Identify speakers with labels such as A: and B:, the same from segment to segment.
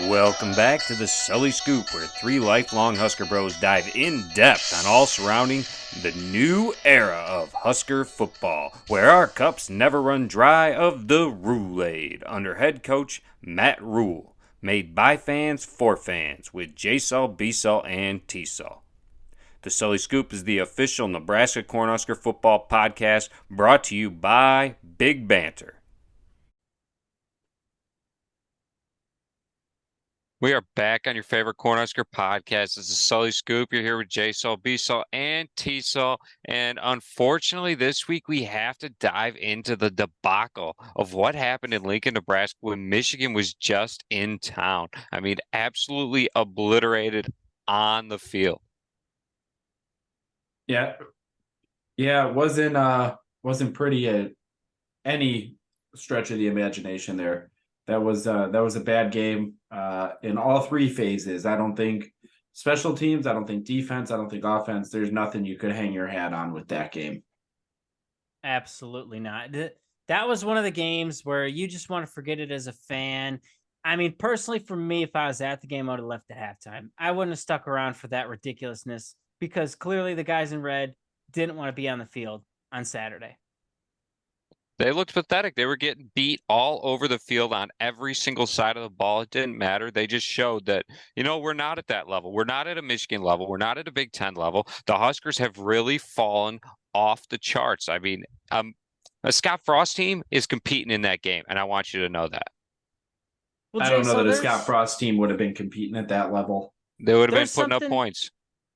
A: Welcome back to the Sully Scoop, where three lifelong Husker bros dive in depth on all surrounding the new era of Husker football, where our cups never run dry of the Rhule-Aid under head coach Matt Rhule, made by fans for fans with J-Sul, B-Sul, and T-Sul. The Sully Scoop is the official Nebraska Cornhusker football podcast brought to you by Big Banter.
B: We are back on your favorite Cornhusker podcast. This is Sully Scoop. You're here with J-Sul, B-Sul, and T-Sul. And unfortunately, this week we have to dive into the debacle of what happened in Lincoln, Nebraska when Michigan was just in town. I mean, absolutely obliterated on the field.
C: Yeah, it wasn't pretty at any stretch of the imagination there. That was a bad game in all three phases. I don't think special teams, I don't think defense, I don't think offense. There's nothing you could hang your hat on with that game.
D: Absolutely not. That was one of the games where you just want to forget it as a fan. I mean, personally, for me, if I was at the game, I would have left at halftime. I wouldn't have stuck around for that ridiculousness because clearly the guys in red didn't want to be on the field on Saturday.
B: They looked pathetic. They were getting beat all over the field on every single side of the ball. It didn't matter. They just showed that, we're not at that level. We're not at a Michigan level. We're not at a Big Ten level. The Huskers have really fallen off the charts. I mean, a Scott Frost team is competing in that game, and I want you to know that.
D: Well,
C: I don't know that a Scott Frost team would have been competing at that level.
B: They would have been putting up points.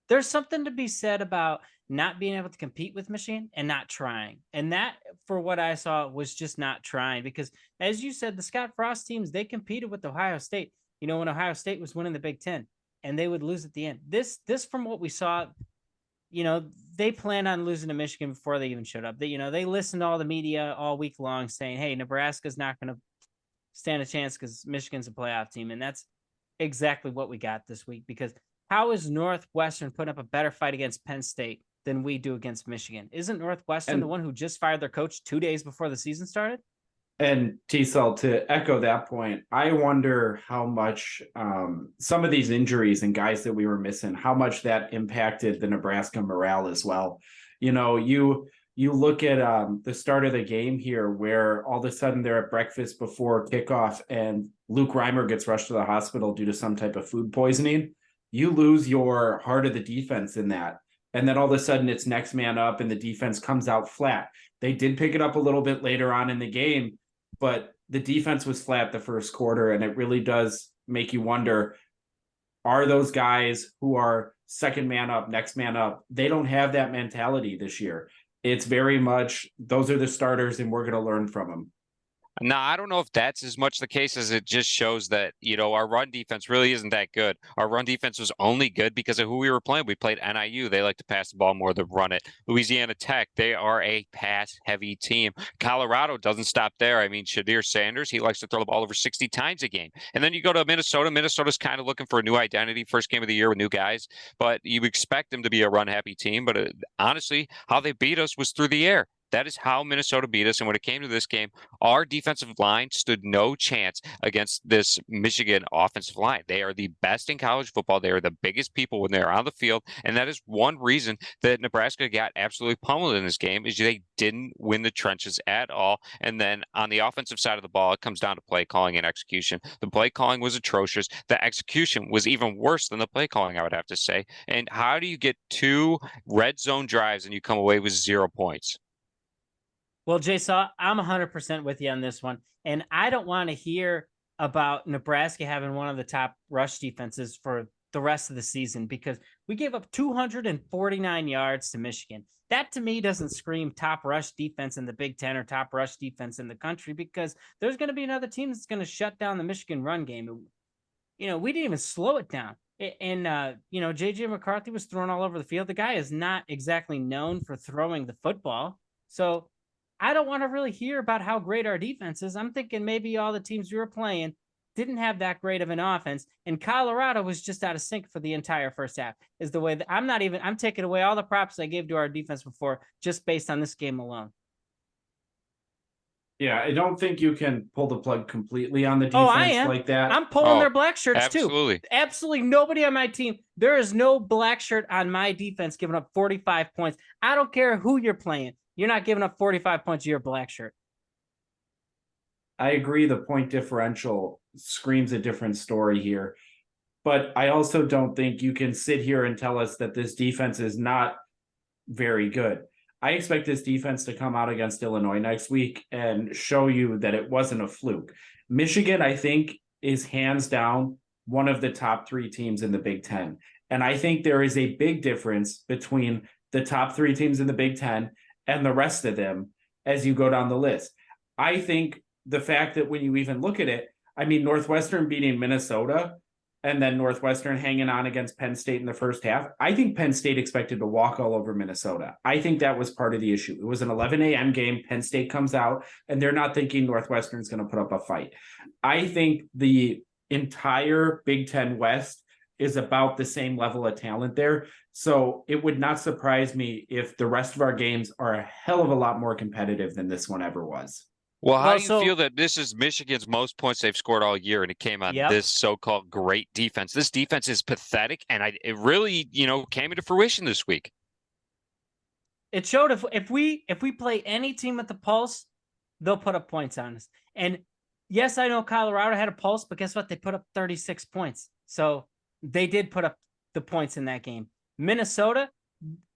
D: There's something to be said about not being able to compete with Michigan and not trying. And that, for what I saw, was just not trying. Because, as you said, the Scott Frost teams, they competed with Ohio State. When Ohio State was winning the Big Ten, and they would lose at the end. This from what we saw, they planned on losing to Michigan before they even showed up. They listened to all the media all week long saying, hey, Nebraska's not going to stand a chance because Michigan's a playoff team. And that's exactly what we got this week. Because how is Northwestern putting up a better fight against Penn State than we do against Michigan? Isn't Northwestern the one who just fired their coach 2 days before the season started?
C: And T-Cell, to echo that point, I wonder how much some of these injuries and guys that we were missing, how much that impacted the Nebraska morale as well. You look at the start of the game here where all of a sudden they're at breakfast before kickoff and Luke Reimer gets rushed to the hospital due to some type of food poisoning. You lose your heart of the defense in that. And then all of a sudden it's next man up and the defense comes out flat. They did pick it up a little bit later on in the game, but the defense was flat the first quarter. And it really does make you wonder, are those guys who are second man up, next man up, they don't have that mentality this year. It's very much, those are the starters and we're going to learn from them.
B: Now, I don't know if that's as much the case as it just shows that, our run defense really isn't that good. Our run defense was only good because of who we were playing. We played NIU. They like to pass the ball more than run it. Louisiana Tech, they are a pass-heavy team. Colorado doesn't stop there. I mean, Shadir Sanders, he likes to throw the ball over 60 times a game. And then you go to Minnesota. Minnesota's kind of looking for a new identity, first game of the year with new guys. But you expect them to be a run-happy team. But honestly, how they beat us was through the air. That is how Minnesota beat us. And when it came to this game, our defensive line stood no chance against this Michigan offensive line. They are the best in college football. They are the biggest people when they're on the field. And that is one reason that Nebraska got absolutely pummeled in this game is they didn't win the trenches at all. And then on the offensive side of the ball, it comes down to play calling and execution. The play calling was atrocious. The execution was even worse than the play calling, I would have to say. And how do you get 2 red zone drives and you come away with 0 points?
D: Well, Jason, I'm 100% with you on this one. And I don't want to hear about Nebraska having one of the top rush defenses for the rest of the season because we gave up 249 yards to Michigan. That, to me, doesn't scream top rush defense in the Big Ten or top rush defense in the country because there's going to be another team that's going to shut down the Michigan run game. We didn't even slow it down. And, J.J. McCarthy was thrown all over the field. The guy is not exactly known for throwing the football. So I don't want to really hear about how great our defense is. I'm thinking maybe all the teams we were playing didn't have that great of an offense, and Colorado was just out of sync for the entire first half. Is the way that I'm taking away all the props I gave to our defense before just based on this game alone.
C: Yeah, I don't think you can pull the plug completely on the
D: Oh, I
C: defense
D: am.
C: like that.
D: I'm pulling
B: Oh,
D: their black shirts
B: absolutely.
D: too. Absolutely nobody on my team. There is no black shirt on my defense giving up 45 points. I don't care who you're playing. You're not giving up 45 points to your black shirt.
C: I agree the point differential screams a different story here. But I also don't think you can sit here and tell us that this defense is not very good. I expect this defense to come out against Illinois next week and show you that it wasn't a fluke. Michigan, I think, is hands down one of the top 3 teams in the Big Ten. And I think there is a big difference between the top 3 teams in the Big Ten and the rest of them as you go down the list. I think the fact that when you even look at it, I mean, Northwestern beating Minnesota and then Northwestern hanging on against Penn State in the first half. I think Penn State expected to walk all over Minnesota. I think that was part of the issue. It was an 11 a.m. game. Penn State comes out, and they're not thinking Northwestern's going to put up a fight. I think the entire Big Ten West is about the same level of talent there. So it would not surprise me if the rest of our games are a hell of a lot more competitive than this one ever was.
B: Well, how
D: Well,
B: do you
D: so-
B: feel that this is Michigan's most points they've scored all year, and it came on
D: Yep.
B: this so-called great defense? This defense is pathetic, and it really, came into fruition this week.
D: It showed if we play any team with the pulse, they'll put up points on us. And yes, I know Colorado had a pulse, but guess what? They put up 36 points. So they did put up the points in that game. Minnesota,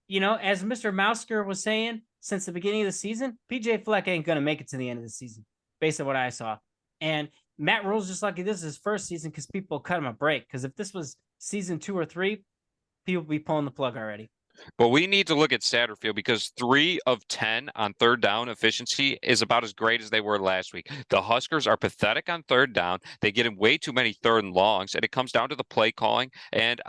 D: as Mr. Mousker was saying since the beginning of the season, PJ Fleck ain't going to make it to the end of the season, based on what I saw. And Matt Rhule's just lucky this is his first season because people cut him a break. Because if this was season 2 or 3, people would be pulling the plug already.
B: But we need to look at Satterfield because 3 of 10 on third down efficiency is about as great as they were last week. The Huskers are pathetic on third down. They get in way too many third and longs, and it comes down to the play calling. And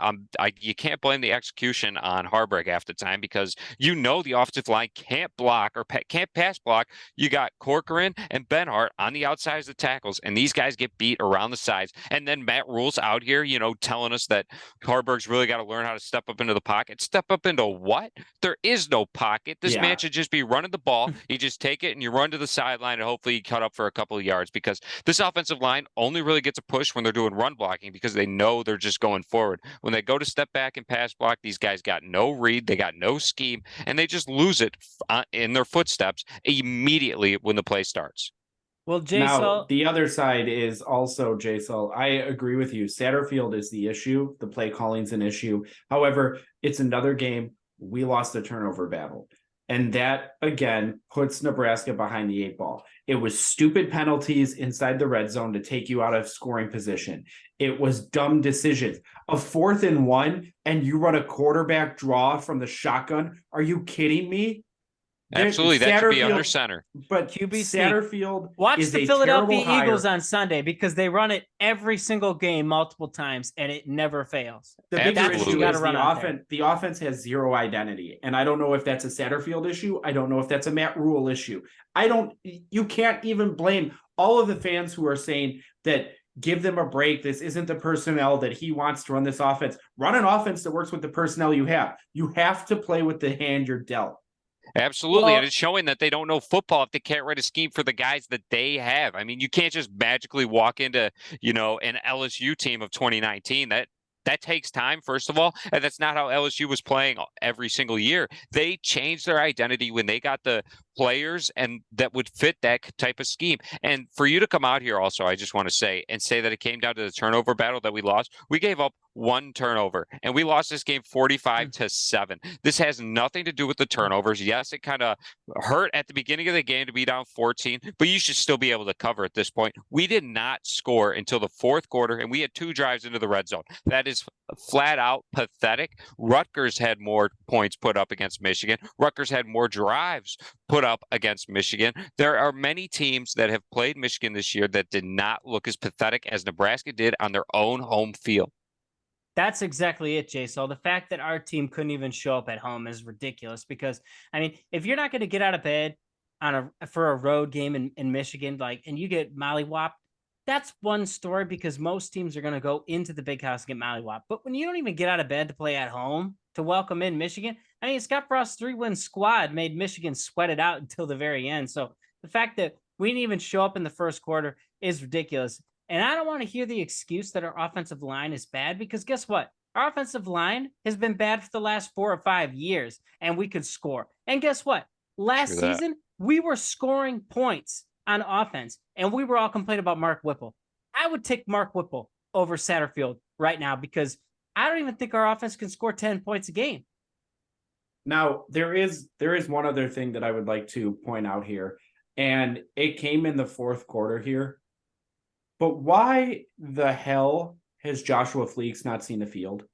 B: you can't blame the execution on Harburg half the time because the offensive line can't block or can't pass block. You got Corcoran and Benhart on the outsides of the tackles, and these guys get beat around the sides. And then Matt Rhule's out here, telling us that Harburg's really got to learn how to step up into the pocket. Step up into what? There is no pocket. This man should just be running the ball. You just take it and you run to the sideline and hopefully you cut up for a couple of yards because this offensive line only really gets a push when they're doing run blocking because they know they're just going forward. When they go to step back and pass block, these guys got no read, they got no scheme, and they just lose it in their footsteps immediately when the play starts.
D: Well,
C: Now, the other side is also, Jason, I agree with you. Satterfield is the issue. The play calling's an issue. However, it's another game. We lost the turnover battle. And that, again, puts Nebraska behind the 8 ball. It was stupid penalties inside the red zone to take you out of scoring position. It was dumb decisions. A 4th and 1, and you run a quarterback draw from the shotgun. Are you kidding me?
B: Absolutely, that should be under center.
C: But
D: QB
C: Satterfield
D: watch
C: is
D: the
C: a
D: Philadelphia
C: terrible
D: Eagles
C: hire.
D: on Sunday because they run it every single game multiple times and it never fails.
C: The bigger
B: Absolutely.
C: issue
D: Gotta
C: is
D: run
C: the
D: out
C: offense. The offense has zero identity, and I don't know if that's a Satterfield issue. I don't know if that's a Matt Rhule issue. You can't even blame all of the fans who are saying that give them a break. This isn't the personnel that he wants to run this offense. Run an offense that works with the personnel you have. You have to play with the hand you're dealt.
B: Absolutely.
D: Well,
B: and it's showing that they don't know football if they can't write a scheme for the guys that they have. I mean, you can't just magically walk into, an LSU team of 2019. That takes time, first of all, and that's not how LSU was playing every single year. They changed their identity when they got the players and that would fit that type of scheme. And for you to come out here also, I just want to say that it came down to the turnover battle that we lost. We gave up 1 turnover and we lost this game 45-7. This has nothing to do with the turnovers. Yes, it kind of hurt at the beginning of the game to be down 14, but you should still be able to cover at this point. We did not score until the 4th quarter and we had 2 drives into the red zone. That is flat out pathetic. Rutgers had more points put up against Michigan. Rutgers had more drives put up against Michigan. There are many teams that have played Michigan this year that did not look as pathetic as Nebraska did on their own home field.
D: That's exactly it, Jay. So the fact that our team couldn't even show up at home is ridiculous because, I mean, if you're not going to get out of bed for a road game in Michigan, and you get mollywopped, that's one story because most teams are going to go into the big house and get mollywopped. But when you don't even get out of bed to play at home to welcome in Michigan, I mean, Scott Frost's 3-win squad made Michigan sweat it out until the very end. So the fact that We didn't even show up in the first quarter is ridiculous. And I don't want to hear the excuse that our offensive line is bad, because guess what? Our offensive line has been bad for the last 4 or 5 years, and we could score. And guess what? Last season, we were scoring points on offense, and we were all complaining about Mark Whipple. I would take Mark Whipple over Satterfield right now, because I don't even think our offense can score 10 points a game.
C: Now, there is one other thing that I would like to point out here, and it came in the fourth quarter here. But why the hell has Joshua Fleeks not seen the field?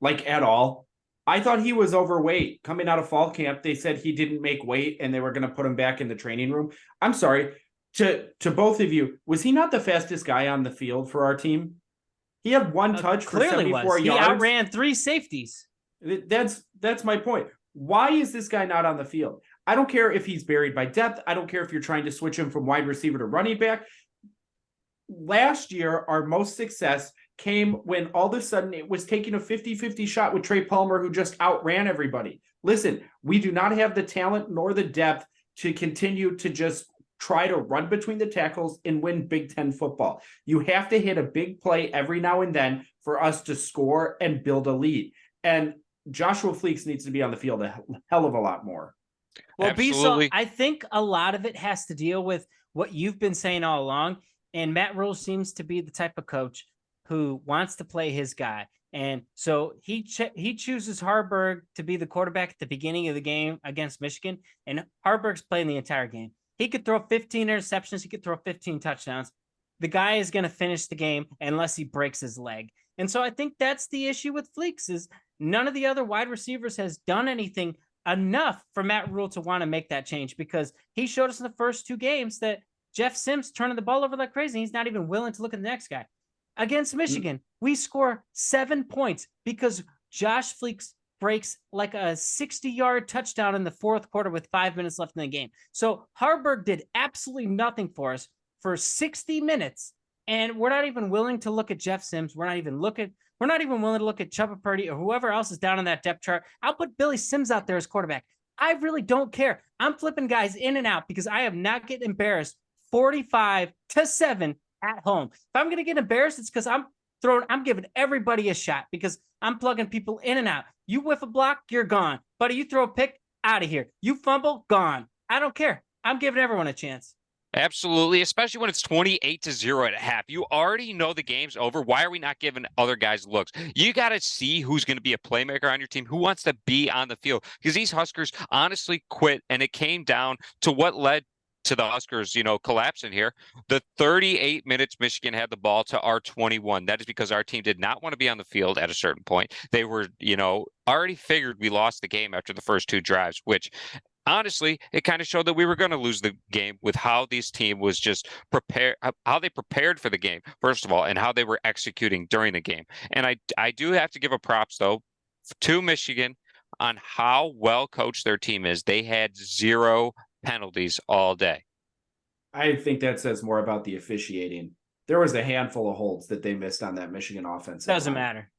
C: Like, at all? I thought he was overweight. Coming out of fall camp, they said he didn't make weight and they were going to put him back in the training room. I'm sorry. To both of you, was he not the fastest guy on the field for our team? He had one touch for 74 yards.
D: He outran 3 safeties.
C: That's my point. Why is this guy not on the field? I don't care if he's buried by depth. I don't care if you're trying to switch him from wide receiver to running back. Last year, our most success came when all of a sudden it was taking a 50-50 shot with Trey Palmer, who just outran everybody. Listen, we do not have the talent nor the depth to continue to just try to run between the tackles and win Big Ten football. You have to hit a big play every now and then for us to score and build a lead. And Joshua Fleeks needs to be on the field a hell of a lot more.
D: Well, Beasel, I think a lot of it has to deal with what you've been saying all along. And Matt Rhule seems to be the type of coach who wants to play his guy. And so he chooses Harburg to be the quarterback at the beginning of the game against Michigan. And Harburg's playing the entire game. He could throw 15 interceptions. He could throw 15 touchdowns. The guy is going to finish the game unless he breaks his leg. And so I think that's the issue with Fleeks, is none of the other wide receivers has done anything enough for Matt Rhule to want to make that change, because he showed us in the first 2 games that Jeff Sims turning the ball over like crazy. He's not even willing to look at the next guy. Against Michigan, we score 7 points because Josh Fleeks breaks like a 60-yard touchdown in the fourth quarter with 5 minutes left in the game. So Harburg did absolutely nothing for us for 60 minutes, and we're not even willing to look at Jeff Sims. We're not even willing to look at Chubba Purdy or whoever else is down on that depth chart. I'll put Billy Sims out there as quarterback. I really don't care. I'm flipping guys in and out because I am not getting embarrassed 45-7 at home. If I'm going to get embarrassed, it's because I'm giving everybody a shot, because I'm plugging people in and out. You whiff a block, you're gone. Buddy, you throw a pick, out of here. You fumble, gone. I don't care. I'm giving everyone a chance.
B: Absolutely, especially when it's 28-0 at half. You already know the game's over. Why are we not giving other guys looks? You got to see who's going to be a playmaker on your team, who wants to be on the field, because these Huskers honestly quit, and it came down to what led to the Huskers, collapsing here. The 38 minutes Michigan had the ball to our 21. That is because our team did not want to be on the field at a certain point. They were, already figured we lost the game after the first 2 drives, which honestly, it kind of showed that we were going to lose the game with how this team was just prepared, how they prepared for the game, first of all, and how they were executing during the game. And I do have to give a props, though, to Michigan on how well coached their team is. They had 0 penalties all day.
C: I think that says more about the officiating. There was a handful of holds that they missed on that Michigan offense.
D: Doesn't matter.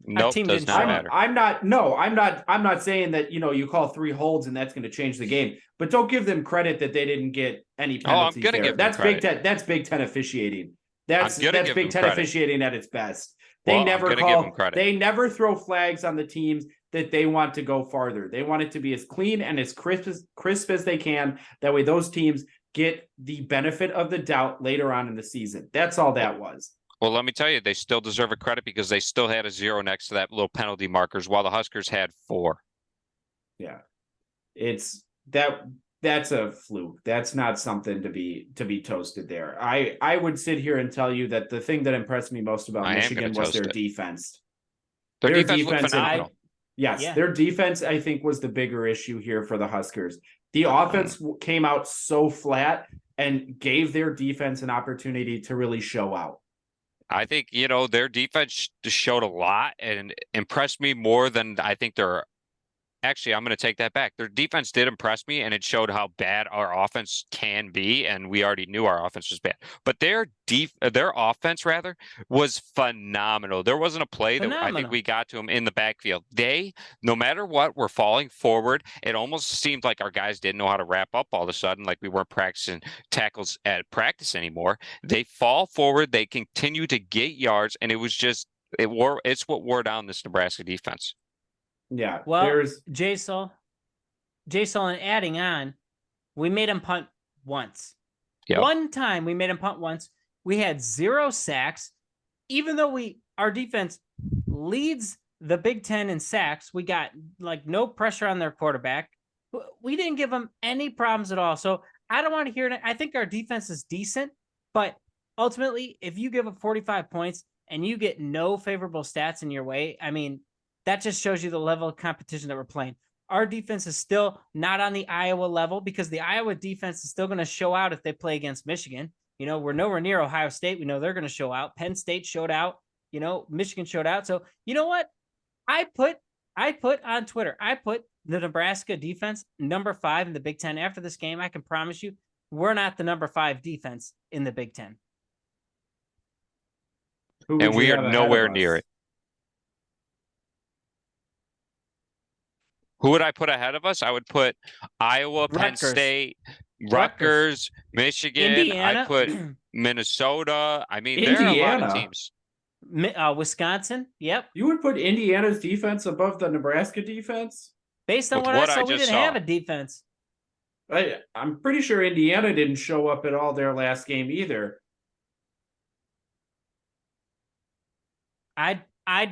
B: Nope, does not matter.
C: I'm not saying that, you call 3 holds and that's going to change the game, but don't give them credit that they didn't get any penalties.
B: I'm going to give
C: that's
B: them
C: Big Ten. That's Big Ten officiating. That's Big Ten
B: credit.
C: Officiating at its best.
B: They
C: never throw flags on the teams that they want to go farther. They want it to be as clean and as crisp as they can. That way those teams get the benefit of the doubt later on in the season. That's all that was.
B: Well, let me tell you, they still deserve a credit because they still had a 0 next to that little penalty markers, while the Huskers had 4.
C: Yeah. That's a fluke. That's not something to be toasted there. I would sit here and tell you that the thing that impressed me most about Michigan was their defense.
B: Their defense looked phenomenal.
C: Yes, their defense, I think, was the bigger issue here for the Huskers. The offense came out so flat and gave their defense an opportunity to really show out.
B: I think, their defense showed a lot and impressed me more than I think their actually, I'm going to take that back. Their defense did impress me, and it showed how bad our offense can be, and we already knew our offense was bad. But their offense, rather, was phenomenal. There wasn't a play that I think we got to them in the backfield. They, no matter what, were falling forward. It almost seemed like our guys didn't know how to wrap up all of a sudden, like we weren't practicing tackles at practice anymore. They fall forward. They continue to get yards, and it was just it's what wore down this Nebraska defense.
C: Yeah.
D: Well, J-Sol, and adding on, we made him punt once. Yep. One time we made him punt once. We had 0 sacks. Even though our defense leads the Big Ten in sacks, we got like no pressure on their quarterback. We didn't give them any problems at all. So I don't want to hear it. I think our defense is decent, but ultimately, if you give up 45 points and you get no favorable stats in your way, I mean, that just shows you the level of competition that we're playing. Our defense is still not on the Iowa level because the Iowa defense is still going to show out if they play against Michigan. You know, we're nowhere near Ohio State. We know they're going to show out. Penn State showed out. You know, Michigan showed out. So you know what? I put on Twitter, I put the Nebraska defense number 5 in the Big Ten. After this game, I can promise you, we're not the number 5 defense in the Big Ten.
B: And we are nowhere near it. Who would I put ahead of us? I would put Iowa, Penn State, Rutgers, Michigan.
D: Indiana.
B: I put Minnesota. I mean, there are a lot of teams.
D: Wisconsin. Yep.
C: You would put Indiana's defense above the Nebraska defense?
D: Based on what I saw, we didn't have a defense.
C: I'm pretty sure Indiana didn't show up at all their last game either.
D: I'd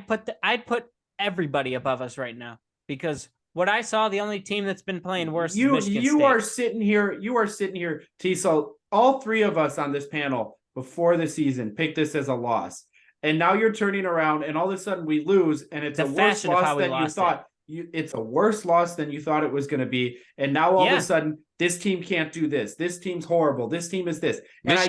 D: put everybody above us right now because what I saw, the only team that's been playing worse is Michigan State.
C: You are sitting here, T-Sol, all 3 of us on this panel before the season picked this as a loss. And now you're turning around and all of a sudden we lose and it's a worse loss than you thought. It's a worse loss than you thought it was going to be. And now all of a sudden this team can't do this. This team's horrible. This team is this. And I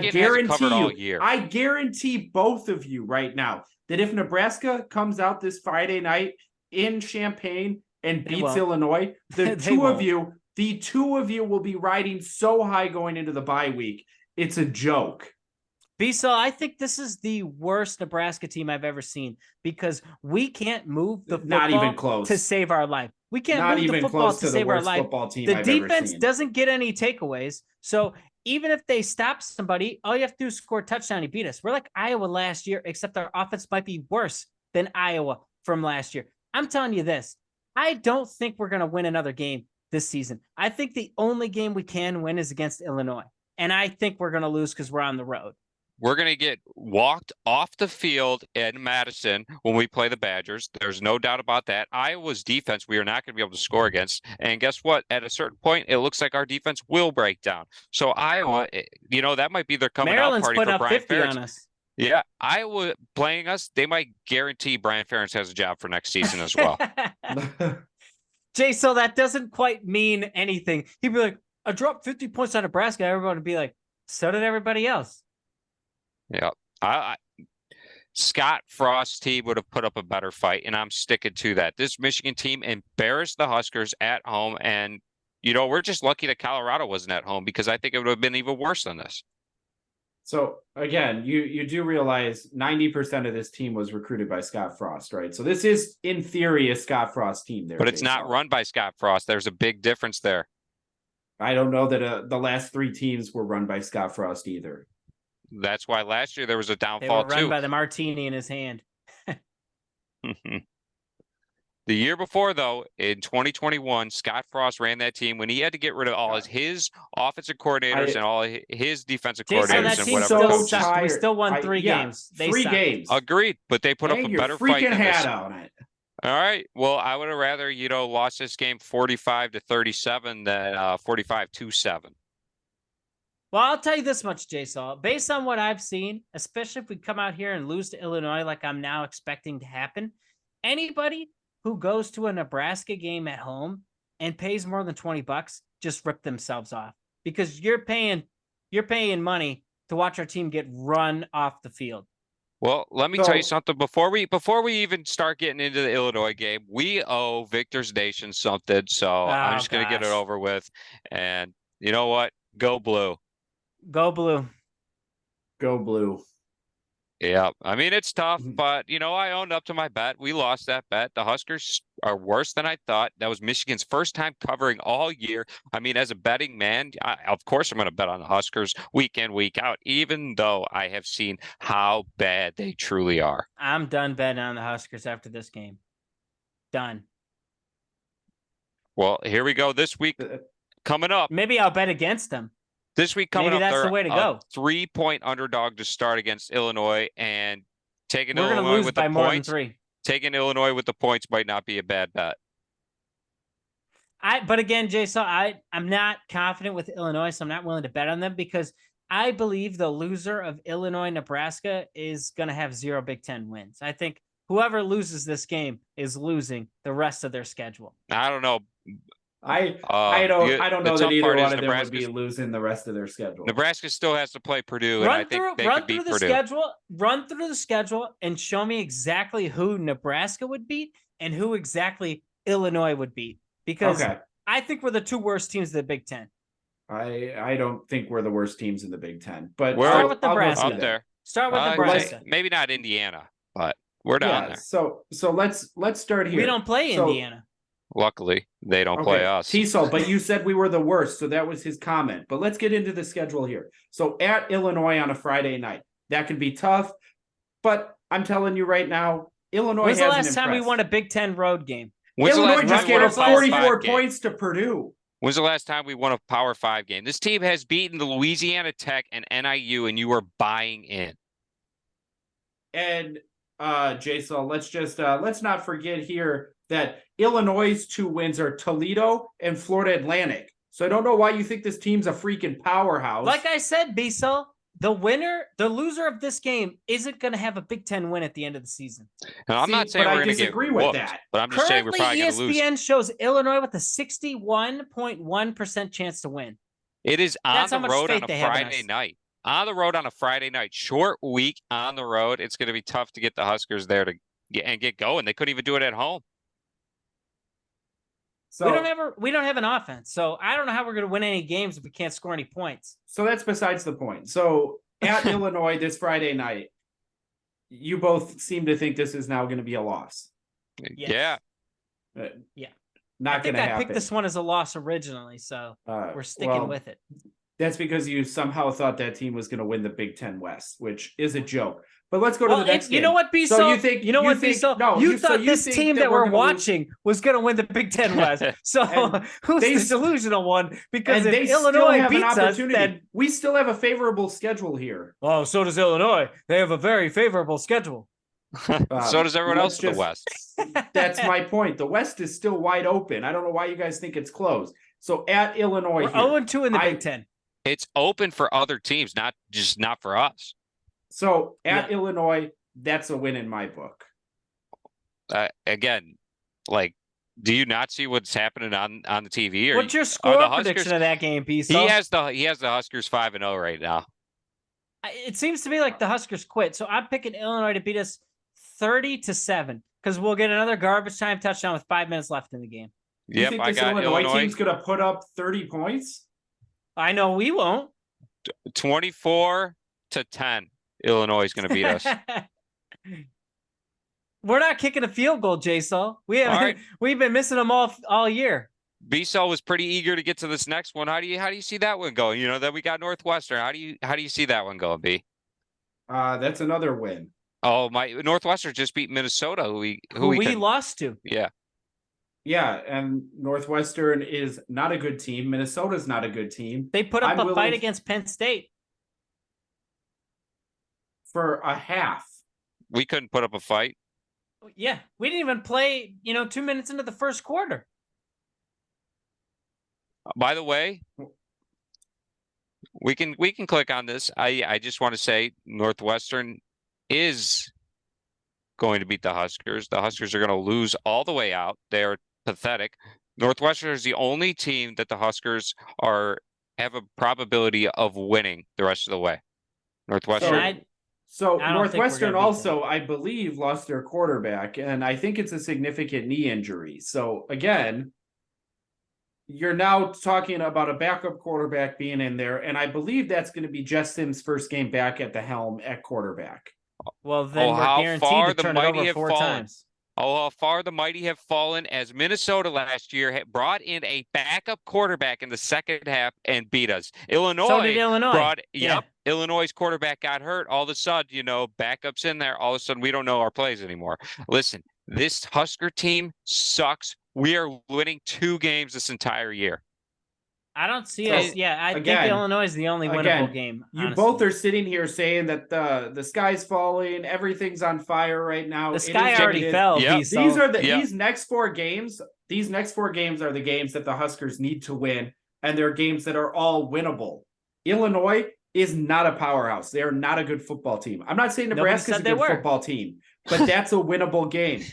C: guarantee both of you right now that if Nebraska comes out this Friday night in Champaign and beats Illinois, the two of you will be riding so high going into the bye week. It's a joke.
D: B-Sol, I think this is the worst Nebraska team I've ever seen because we can't move the football
C: not even close
D: to save our life. We can't move the football to save our life. The defense doesn't get any takeaways. So even if they stop somebody, all you have to do is score a touchdown and beat us. We're like Iowa last year, except our offense might be worse than Iowa from last year. I'm telling you this. I don't think we're going to win another game this season. I think the only game we can win is against Illinois. And I think we're going to lose because we're on the road.
B: We're going to get walked off the field in Madison when we play the Badgers. There's no doubt about that. Iowa's defense, we are not going to be able to score against. And guess what? At a certain point, it looks like our defense will break down. So Iowa, you know, that might be their coming out party for Brian Ferentz.
D: On us.
B: Yeah, Iowa playing us, they might guarantee Brian Ferentz has a job for next season as well.
D: Jay, so that doesn't quite mean anything. He'd be like, I dropped 50 points on Nebraska. Everyone would be like, so did everybody else.
B: Yeah, Scott Frost's team would have put up a better fight, and I'm sticking to that. This Michigan team embarrassed the Huskers at home, and, you know, we're just lucky that Colorado wasn't at home because I think it would have been even worse than this.
C: So, again, you do realize 90% of this team was recruited by Scott Frost, right? So this is, in theory, a Scott Frost team there.
B: But it's not run by Scott Frost. There's a big difference there.
C: I don't know that the last 3 teams were run by Scott Frost either.
B: That's why last year there was a downfall,
D: they were run by the martini in his hand.
B: The year before, though, in 2021, Scott Frost ran that team when he had to get rid of all his offensive coordinators and all his defensive coordinators and whatever coaches.
D: We still won 3 games.
C: Three games.
B: Agreed, but they put up a better fight than this.
C: On it.
B: All right. Well, I would have rather, you know, lost this game 45-37 than 45-7.
D: Well, I'll tell you this much, J-Sol. Based on what I've seen, especially if we come out here and lose to Illinois like I'm now expecting to happen, anybody who goes to a Nebraska game at home and pays more than $20 just rip themselves off because you're paying money to watch our team get run off the field.
B: Well, let me tell you
C: So-
B: something before we even start getting into the Illinois game. We owe Victor's Nation something, so I'm
D: Oh,
B: just gonna get it
D: gosh.
B: over with. And you know what? Go blue.
D: Go blue.
C: Go blue.
B: Yeah, I mean it's tough,
C: Mhm.
B: but I owned up to my bet. We lost that bet. The Huskers are worse than I thought. That was Michigan's first time covering all year. I mean, as a betting man, of course I'm going to bet on the Huskers week in, week out, even though I have seen how bad they truly are.
D: I'm done betting on the Huskers after this game. Done.
B: Well, here we go. This week coming up.
D: Maybe I'll bet against them.
B: This week coming
D: Maybe
B: up,
D: that's
B: they're
D: the way to
B: a
D: go.
B: 3-point underdog to start against Illinois, and taking
D: We're going to
B: Illinois
D: lose
B: with
D: by
B: the
D: more than
B: points.
D: 3.
B: Taking Illinois with the points might not be a bad bet.
D: But again, Jason, I'm not confident with Illinois, so I'm not willing to bet on them because I believe the loser of Illinois, Nebraska is going to have 0 Big Ten wins. I think whoever loses this game is losing the rest of their schedule.
B: I don't know.
C: I don't know that either one of them would be losing the rest of their schedule.
B: Nebraska still has to play Purdue, and I think they could beat Purdue.
D: Run through the schedule and show me exactly who Nebraska would beat and who exactly Illinois would beat. Because I think we're the 2 worst teams of the Big Ten.
C: I don't think we're the worst teams in the Big Ten, but
D: start with Nebraska.
B: Up there.
D: Start with Nebraska.
B: Maybe not Indiana, but we're down there.
C: So let's start here.
D: We don't play Indiana.
B: Luckily, they don't play us.
C: T-Sol, but you said we were the worst, so that was his comment. But let's get into the schedule here. So at Illinois on a Friday night, that can be tough. But I'm telling you right now, Illinois.
D: When's the last time we won a Big Ten road game?
C: Illinois just gave up 44 points to Purdue.
B: When's the last time we won a Power 5 game? This team has beaten the Louisiana Tech and NIU, and you are buying in.
C: And Jason, let's not forget here that Illinois' 2 wins are Toledo and Florida Atlantic. So I don't know why you think this team's a freaking powerhouse.
D: Like I said, Biesel, the loser of this game isn't going to have a Big Ten win at the end of the season.
B: And I'm not saying we're going to
C: disagree
B: get
C: with
B: whooped,
C: that.
B: but I'm just saying we're probably going to lose.
D: ESPN shows Illinois with a 61.1% chance to win.
B: It is on the road on a Friday night. On the road on a Friday night. Short week on the road. It's going to be tough to get the Huskers there to get going. They couldn't even do it at home.
C: So,
D: we don't have an offense, so I don't know how we're going to win any games if we can't score any points.
C: So that's besides the point. So at Illinois this Friday night, you both seem to think this is now going to be a loss.
B: Yes.
C: Yeah.
D: Not going to happen. I picked
C: happen.
D: this one as a loss originally, so we're sticking with it.
C: That's because you somehow thought that team was going to win the Big Ten West, which is a joke. But let's go to the next game.
D: You know what, Biesel?
C: So you
D: thought this team that we're watching was going to win the Big Ten West. So who's the delusional one? Because if Illinois beats us, then
C: we still have a favorable schedule here.
D: Oh, so does Illinois. They have a very favorable schedule.
B: So does everyone else in the West.
C: That's my point. The West is still wide open. I don't know why you guys think it's closed. So at Illinois,
D: we're 0-2 in the Big Ten.
B: It's open for other teams, not for us.
C: So at Illinois, that's a win in my book.
B: Again, do you not see what's happening on the TV?
D: What's your score prediction of that game, Biesel?
B: He has the Huskers 5-0 right now.
D: It seems to me like the Huskers quit. So I'm picking Illinois to beat us 30-7 because we'll get another garbage time touchdown with 5 minutes left in the game.
C: You think this Illinois team's going to put up 30 points?
D: I know we won't.
B: 24-10. Illinois is going to beat us.
D: We're not kicking a field goal, Jason. We've been missing them all year.
B: Biesel was pretty eager to get to this next one. How do you see that one going? Then we got Northwestern. How do you see that one going, B?
C: That's another win.
B: Oh, my Northwestern just beat Minnesota, who we
D: lost to.
B: Yeah.
C: Yeah, and Northwestern is not a good team. Minnesota's not a good team.
D: They put up a fight against Penn State.
C: For a half.
B: We couldn't put up a fight.
D: Yeah, we didn't even play, 2 minutes into the first quarter.
B: By the way, we can click on this. I just want to say Northwestern is going to beat the Huskers. The Huskers are going to lose all the way out. They're pathetic. Northwestern is the only team that the Huskers have a probability of winning the rest of the way. Northwestern.
C: So
D: I don't think we're
C: Northwestern
D: gonna beat
C: also, I believe, lost their quarterback, and I think it's a significant knee injury. So again, you're now talking about a backup quarterback being in there, and I believe that's going to be Jess Sims' first game back at the helm at quarterback.
D: Well, then we're
B: how
D: guaranteed
B: far
D: to
B: the
D: turn it
B: mighty
D: over
B: have
D: 4
B: fallen.
D: times.
B: Oh, how far the mighty have fallen as Minnesota last year brought in a backup quarterback in the second half and beat us.
D: So did Illinois.
B: Illinois' quarterback got hurt. All of a sudden, backups in there. All of a sudden, we don't know our plays anymore. Listen, this Husker team sucks. We are winning 2 games this entire year.
D: I don't see
C: So,
D: us. Yeah, I think
C: again-
D: Illinois is the only winnable game.
C: You
D: honestly.
C: both are sitting here saying that the sky's falling, everything's on fire right now.
D: The
C: It
D: sky
C: is what
D: already
C: it is.
D: fell.
B: Yep.
D: Diesel.
C: These are
B: Yep.
C: these next 4 games. These next 4 games are the games that the Huskers need to win, and they're games that are all winnable. Illinois is not a powerhouse. They are not a good football team. I'm not saying
D: Nobody
C: Nebraska's a
D: said they
C: good
D: were.
C: football team, but that's a winnable game.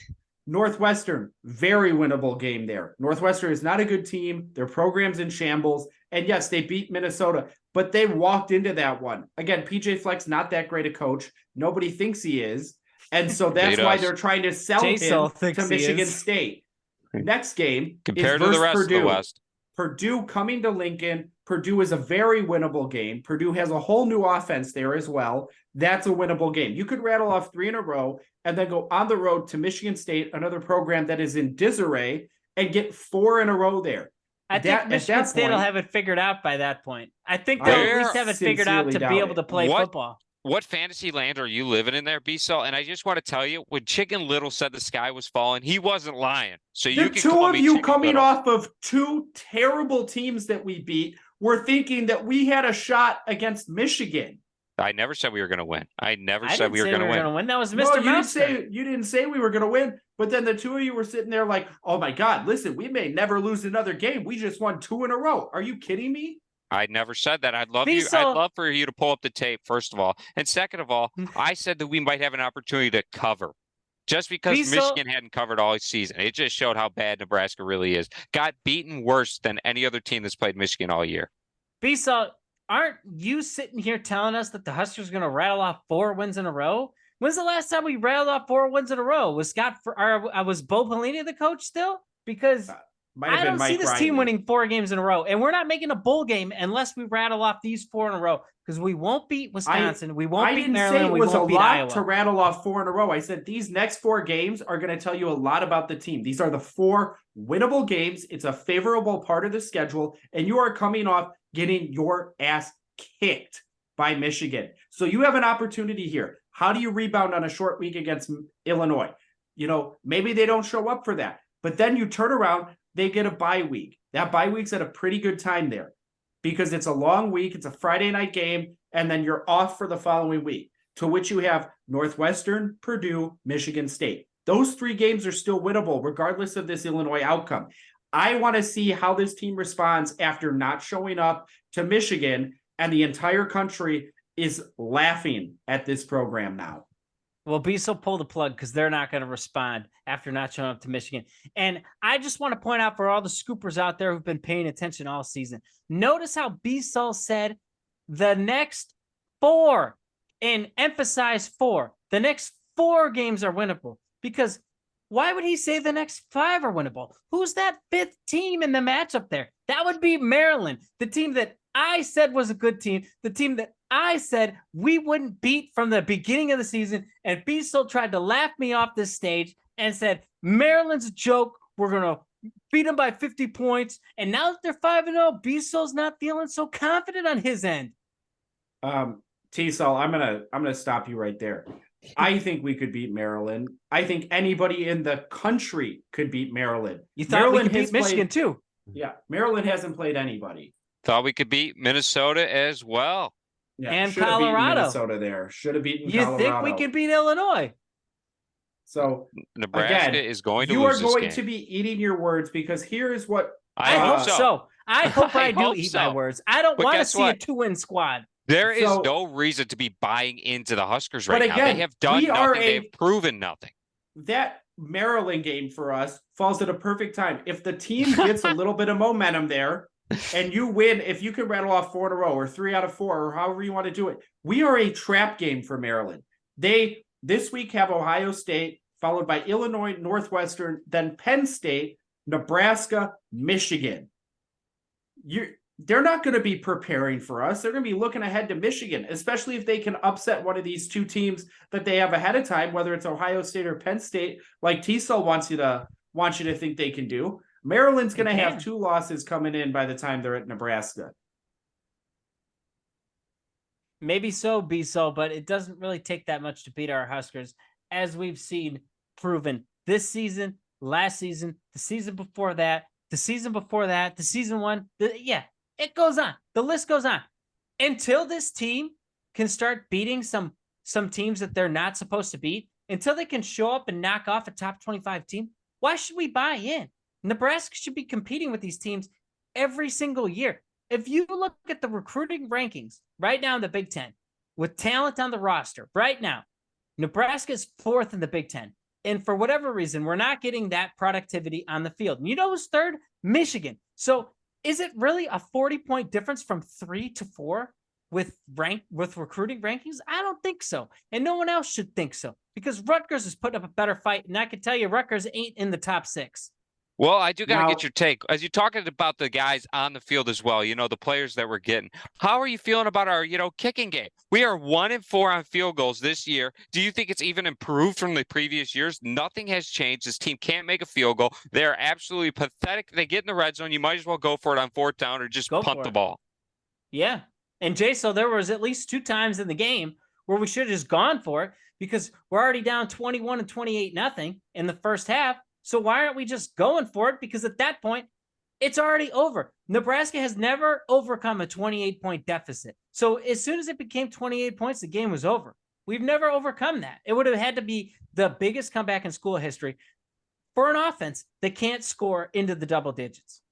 C: Northwestern, very winnable game there. Northwestern is not a good team. Their program's in shambles. And yes, they beat Minnesota, but they walked into that one. Again, PJ Fleck's not that great a coach. Nobody thinks he is. And so that's why they're trying to sell him to Michigan State. Next game
B: Compared
C: is
B: to the
C: versus
B: rest
C: Purdue.
B: of the West.
C: Purdue coming to Lincoln. Purdue is a very winnable game. Purdue has a whole new offense there as well. That's a winnable game. You could rattle off 3 in a row and then go on the road to Michigan State, another program that is in disarray, and get 4 in a row there.
D: I think Michigan State will have it figured out by that point. I think they'll at least have it figured out to be able to play football.
B: What fantasy land are you living in there, B-Cell? And I just want to tell you, when Chicken Little said the sky was falling, he wasn't lying. So you can call me Chicken
C: coming
B: Little.
C: off of 2 terrible teams that we beat were thinking that we had a shot against Michigan.
B: I never said we were going to win. I never said we were going to win.
D: That was
C: No,
D: Mr.
C: you didn't say we were going to win, but then the 2 of you were sitting there like, oh my God, listen, we may never lose another game. We just won 2 in a row. Are you kidding me?
B: I never said that. I'd love for you to pull up the tape, first of all. And second of all, I said that we might have an opportunity to cover. Just because Michigan hadn't covered all season. It just showed how bad Nebraska really is. Got beaten worse than any other team that's played Michigan all year.
D: Bisa, aren't you sitting here telling us that the Huskers are going to rattle off 4 wins in a row? When's the last time we rattled off 4 wins in a row? Was Bo Pelini the coach still? Because I don't see this team winning 4 games in a row, and we're not making a bowl game unless we rattle off these 4 in a row. Because we won't beat Wisconsin, we won't beat Maryland, we won't beat Iowa.
C: I didn't say it was a lot to rattle off 4 in a row. I said these next 4 games are going to tell you a lot about the team. These are the 4 winnable games. It's a favorable part of the schedule, and you are coming off getting your ass kicked by Michigan. So you have an opportunity here. How do you rebound on a short week against Illinois? Maybe they don't show up for that, but then you turn around, they get a bye week. That bye week's at a pretty good time there because it's a long week. It's a Friday night game, and then you're off for the following week, to which you have Northwestern, Purdue, Michigan State. Those 3 games are still winnable regardless of this Illinois outcome. I want to see how this team responds after not showing up to Michigan, and the entire country is laughing at this program now.
D: Well, Beasel pull the plug because they're not going to respond after not showing up to Michigan. And I just want to point out for all the scoopers out there who've been paying attention all season, notice how Beasel said the next 4 and emphasize 4. The next 4 games are winnable because why would he say the next 5 are winnable? Who's that 5th team in the matchup there? That would be Maryland, the team that I said was a good team, the team that I said we wouldn't beat from the beginning of the season. And Beasel tried to laugh me off this stage and said, Maryland's a joke. We're going to beat them by 50 points. And now that they're 5-0, Beasel's not feeling so confident on his end.
C: T-Sol, I'm gonna stop you right there. I think we could beat Maryland. I think anybody in the country could beat Maryland.
D: You thought we could beat Michigan too?
C: Yeah, Maryland hasn't played anybody.
B: Thought we could beat Minnesota as well.
C: Yeah,
D: and Colorado.
C: Minnesota there. Should have beaten
D: Colorado. You think we can beat Illinois?
C: So
B: Nebraska is going to
C: lose
B: this game.
C: You are going to be eating your words because here is what
D: I hope so. I hope I do eat my words. I don't want to see a 2-win squad.
B: There is no reason to be buying into the Huskers right now.
C: Again,
B: they have done nothing. They've proven nothing.
C: That Maryland game for us falls at a perfect time. If the team gets a little bit of momentum there and you win, if you can rattle off 4 in a row or 3 out of 4 or however you want to do it, we are a trap game for Maryland. They this week have Ohio State, followed by Illinois, Northwestern, then Penn State, Nebraska, Michigan. They're not going to be preparing for us. They're going to be looking ahead to Michigan, especially if they can upset one of these two teams that they have ahead of time, whether it's Ohio State or Penn State, like T-Cell wants you to think they can do. Maryland's going to have 2 losses coming in by the time they're at Nebraska.
D: Maybe so, B-Cell, but it doesn't really take that much to beat our Huskers, as we've seen proven this season, last season, the season before that, the season before that, the season one. It goes on. The list goes on. Until this team can start beating some teams that they're not supposed to beat, until they can show up and knock off a top 25 team, why should we buy in? Nebraska should be competing with these teams every single year. If you look at the recruiting rankings right now in the Big Ten, with talent on the roster right now, Nebraska is 4th in the Big Ten. And for whatever reason, we're not getting that productivity on the field. And you know who's 3rd? Michigan. So is it really a 40-point difference from 3 to 4 with recruiting rankings? I don't think so. And no one else should think so, because Rutgers has put up a better fight. And I can tell you Rutgers ain't in the top 6.
B: Well, I do got to get your take. As you're talking about the guys on the field as well, the players that we're getting. How are you feeling about our, kicking game? We are 1-4 on field goals this year. Do you think it's even improved from the previous years? Nothing has changed. This team can't make a field goal. They're absolutely pathetic. They get in the red zone. You might as well go for it on 4th down or just punt the ball.
D: Yeah. And Jay, so there was at least 2 times in the game where we should have just gone for it, because we're already down 21 and 28-0 in the first half. So why aren't we just going for it? Because at that point, it's already over. Nebraska has never overcome a 28-point deficit. So as soon as it became 28 points, the game was over. We've never overcome that. It would have had to be the biggest comeback in school history for an offense that can't score into the double digits.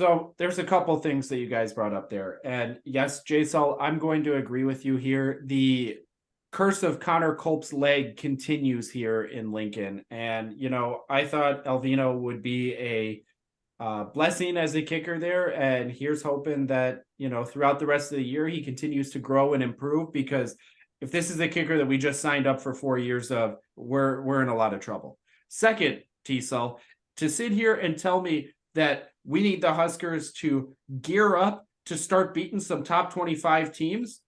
C: So there's a couple things that you guys brought up there. And yes, J-Sol, I'm going to agree with you here. The curse of Connor Culp's leg continues here in Lincoln. And, I thought Elvino would be a blessing as a kicker there. And here's hoping that, throughout the rest of the year, he continues to grow and improve, because if this is a kicker that we just signed up for 4 years of, we're in a lot of trouble. Second, T-Cell, to sit here and tell me that we need the Huskers to gear up to start beating some top 25 teams.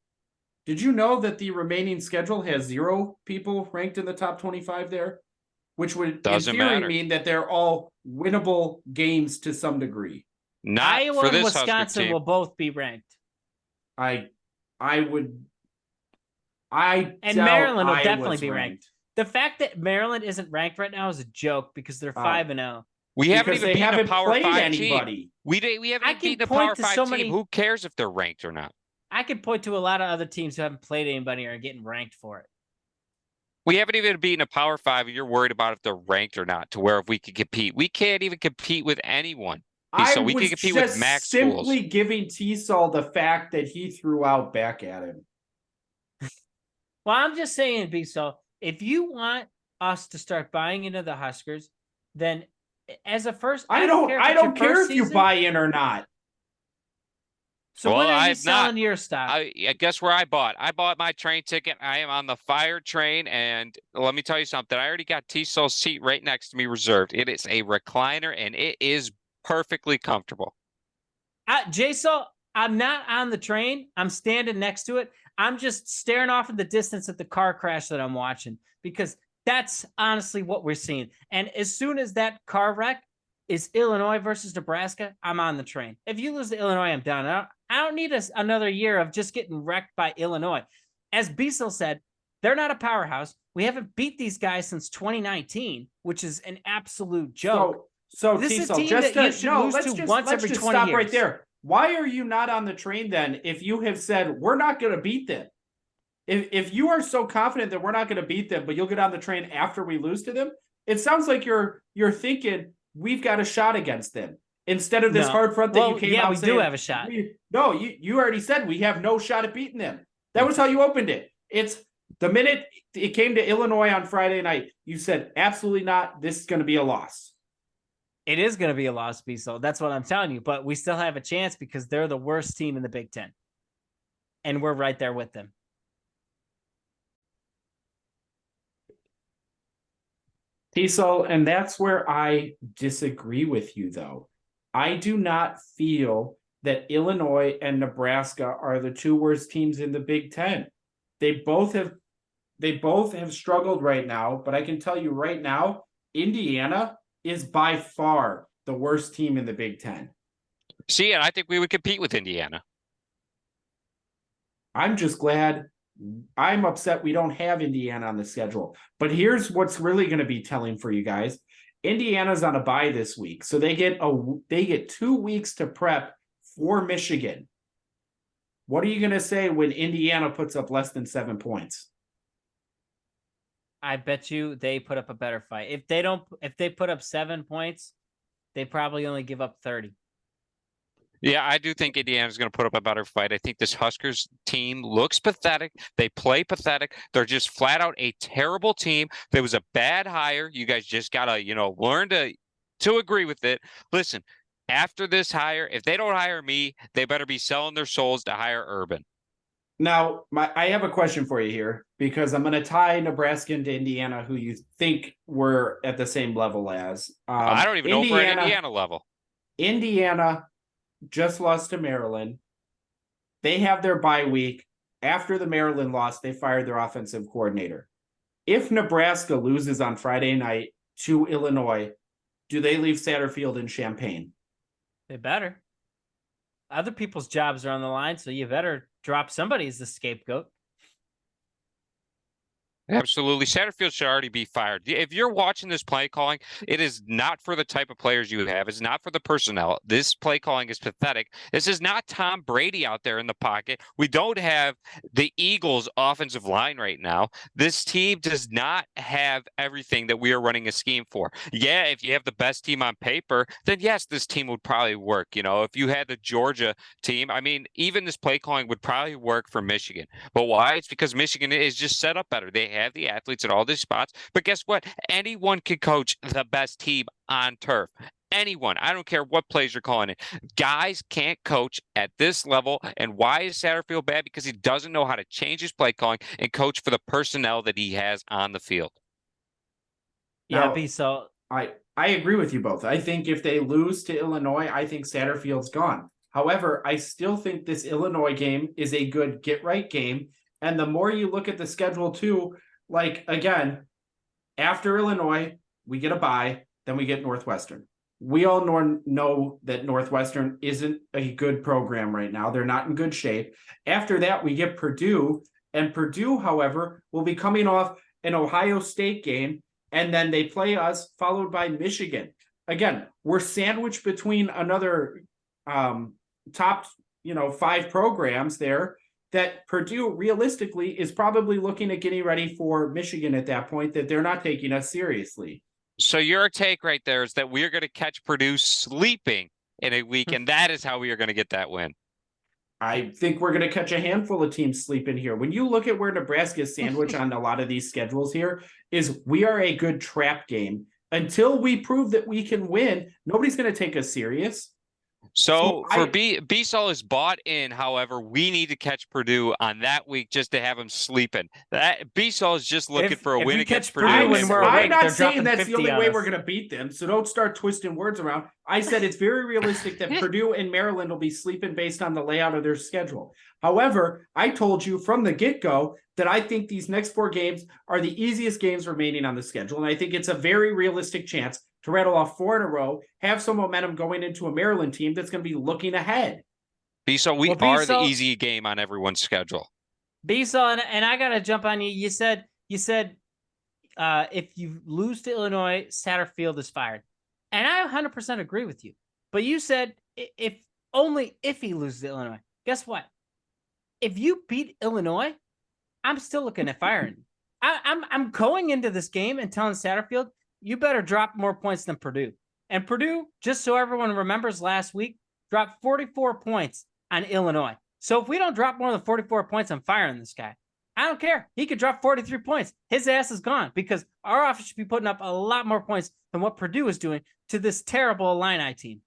C: Did you know that the remaining schedule has 0 people ranked in the top 25 there? Which would, in theory, mean that they're all winnable games to some degree.
D: Iowa and Wisconsin will both be ranked.
C: And Maryland
D: will definitely be ranked. The fact that Maryland isn't ranked right now is a joke, because they're 5-0.
B: We haven't even beaten a Power 5
C: anybody.
B: team. We haven't beaten a Power 5 team. Who cares if they're ranked or not?
D: I could point to a lot of other teams who haven't played anybody or are getting ranked for it.
B: We haven't even beaten a Power 5, and you're worried about if they're ranked or not, to where if we could compete. We can't even compete with anyone. So we can compete with max schools.
C: Simply giving T-Sol the fact that he threw out back at him.
D: Well, I'm just saying, B-Sol, if you want us to start buying into the Huskers, then as a first,
C: I don't care if you buy in or not.
D: So when are you selling your stock?
B: I guess where I bought my train ticket. I am on the fire train, and let me tell you something. I already got T-Sol's seat right next to me reserved. It is a recliner, and it is perfectly comfortable.
D: J-Sol, I'm not on the train. I'm standing next to it. I'm just staring off in the distance at the car crash that I'm watching, because that's honestly what we're seeing. And as soon as that car wreck is Illinois versus Nebraska, I'm on the train. If you lose to Illinois, I'm done. I don't need another year of just getting wrecked by Illinois. As Bissell said, they're not a powerhouse. We haven't beat these guys since 2019, which is an absolute joke.
C: So
D: this is a
C: T-Cell,
D: team that you should lose to once every 20
C: stop
D: years.
C: Right there. Why are you not on the train then if you have said we're not going to beat them? If you are so confident that we're not going to beat them, but you'll get on the train after we lose to them, it sounds like you're thinking we've got a shot against them instead of this hard front that you came out saying.
D: Yeah, we do have a shot.
C: You already said we have no shot at beating them. That was how you opened it. It's the minute it came to Illinois on Friday night, you said absolutely not. This is going to be a loss.
D: It is going to be a loss, Beasel. That's what I'm telling you. But we still have a chance because they're the worst team in the Big Ten. And we're right there with them.
C: Diesel, and that's where I disagree with you, though. I do not feel that Illinois and Nebraska are the two worst teams in the Big Ten. They both have struggled right now, but I can tell you right now, Indiana is by far the worst team in the Big Ten.
B: See, and I think we would compete with Indiana.
C: I'm just glad. I'm upset we don't have Indiana on the schedule. But here's what's really going to be telling for you guys. Indiana's on a bye this week, so they get 2 weeks to prep for Michigan. What are you going to say when Indiana puts up less than 7 points?
D: I bet you they put up a better fight. If they put up 7 points, they probably only give up 30.
B: Yeah, I do think Indiana's going to put up a better fight. I think this Huskers team looks pathetic. They play pathetic. They're just flat out a terrible team. There was a bad hire. You guys just got to, learn to agree with it. Listen, after this hire, if they don't hire me, they better be selling their souls to hire Urban.
C: Now, I have a question for you here because I'm going to tie Nebraska into Indiana, who you think we're at the same level as.
B: I don't even know if we're at Indiana level.
C: Indiana just lost to Maryland. They have their bye week. After the Maryland loss, they fired their offensive coordinator. If Nebraska loses on Friday night to Illinois, do they leave Satterfield in Champaign?
D: They better. Other people's jobs are on the line, so you better drop somebody as the scapegoat.
B: Absolutely. Satterfield should already be fired. If you're watching this play calling, it is not for the type of players you have. It's not for the personnel. This play calling is pathetic. This is not Tom Brady out there in the pocket. We don't have the Eagles offensive line right now. This team does not have everything that we are running a scheme for. Yeah, if you have the best team on paper, then yes, this team would probably work. If you had the Georgia team, even this play calling would probably work for Michigan. But why? It's because Michigan is just set up better. They have the athletes at all these spots, but guess what? Anyone can coach the best team on turf. Anyone. I don't care what plays you're calling it. Guys can't coach at this level. And why is Satterfield bad? Because he doesn't know how to change his play calling and coach for the personnel that he has on the field.
D: Yeah,
C: I agree with you both. I think if they lose to Illinois, I think Satterfield's gone. However, I still think this Illinois game is a good get-right game. And the more you look at the schedule too, again, after Illinois, we get a bye, then we get Northwestern. We all know that Northwestern isn't a good program right now. They're not in good shape. After that, we get Purdue. And Purdue, however, will be coming off an Ohio State game. And then they play us, followed by Michigan. Again, we're sandwiched between another top 5 programs there. That Purdue realistically is probably looking at getting ready for Michigan at that point, that they're not taking us seriously.
B: So your take right there is that we're going to catch Purdue sleeping in a week, and that is how we are going to get that win.
C: I think we're going to catch a handful of teams sleeping here. When you look at where Nebraska is sandwiched on a lot of these schedules here, is we are a good trap game. Until we prove that we can win, nobody's going to take us serious.
B: So for B-Sol is bought in, however, we need to catch Purdue on that week just to have them sleeping. That B-Sol is just looking for a win against Purdue.
C: I'm not saying that's the only way we're going to beat them, so don't start twisting words around. I said it's very realistic that Purdue and Maryland will be sleeping based on the layout of their schedule. However, I told you from the get-go that I think these next 4 games are the easiest games remaining on the schedule, and I think it's a very realistic chance to rattle off 4 in a row, have some momentum going into a Maryland team that's going to be looking ahead.
B: B-Sol, we are the easy game on everyone's schedule.
D: B-Sol, and I got to jump on you. You said if you lose to Illinois, Satterfield is fired. And I 100% agree with you. But you said if he loses to Illinois. Guess what? If you beat Illinois, I'm still looking at firing. I'm going into this game and telling Satterfield, you better drop more points than Purdue. And Purdue, just so everyone remembers last week, dropped 44 points on Illinois. So if we don't drop more than 44 points, I'm firing this guy. I don't care. He could drop 43 points. His ass is gone because our offense should be putting up a lot more points than what Purdue is doing to this terrible Illini team.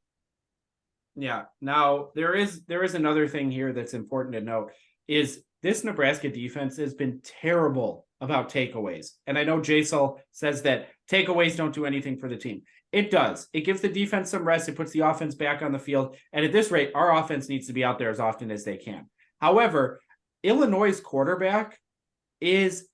C: Yeah. Now there is another thing here that's important to note is this Nebraska defense has been terrible about takeaways. And I know J-Sul says that takeaways don't do anything for the team. It does. It gives the defense some rest. It puts the offense back on the field. And at this rate, our offense needs to be out there as often as they can. However, Illinois' quarterback is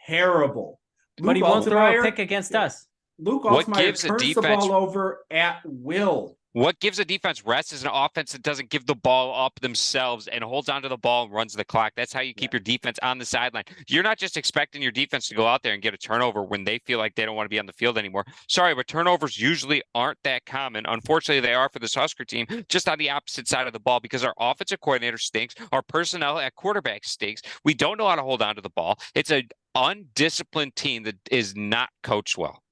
C: terrible.
D: But he won't throw a pick against us.
C: Luke Altmaier turns the ball over at will.
B: What gives a defense rest is an offense that doesn't give the ball up themselves and holds onto the ball and runs the clock. That's how you keep your defense on the sideline. You're not just expecting your defense to go out there and get a turnover when they feel like they don't want to be on the field anymore. Sorry, but turnovers usually aren't that common. Unfortunately, they are for this Husker team, just on the opposite side of the ball because our offensive coordinator stinks. Our personnel at quarterback stinks. We don't know how to hold on to the ball. It's an undisciplined team that is not coached well.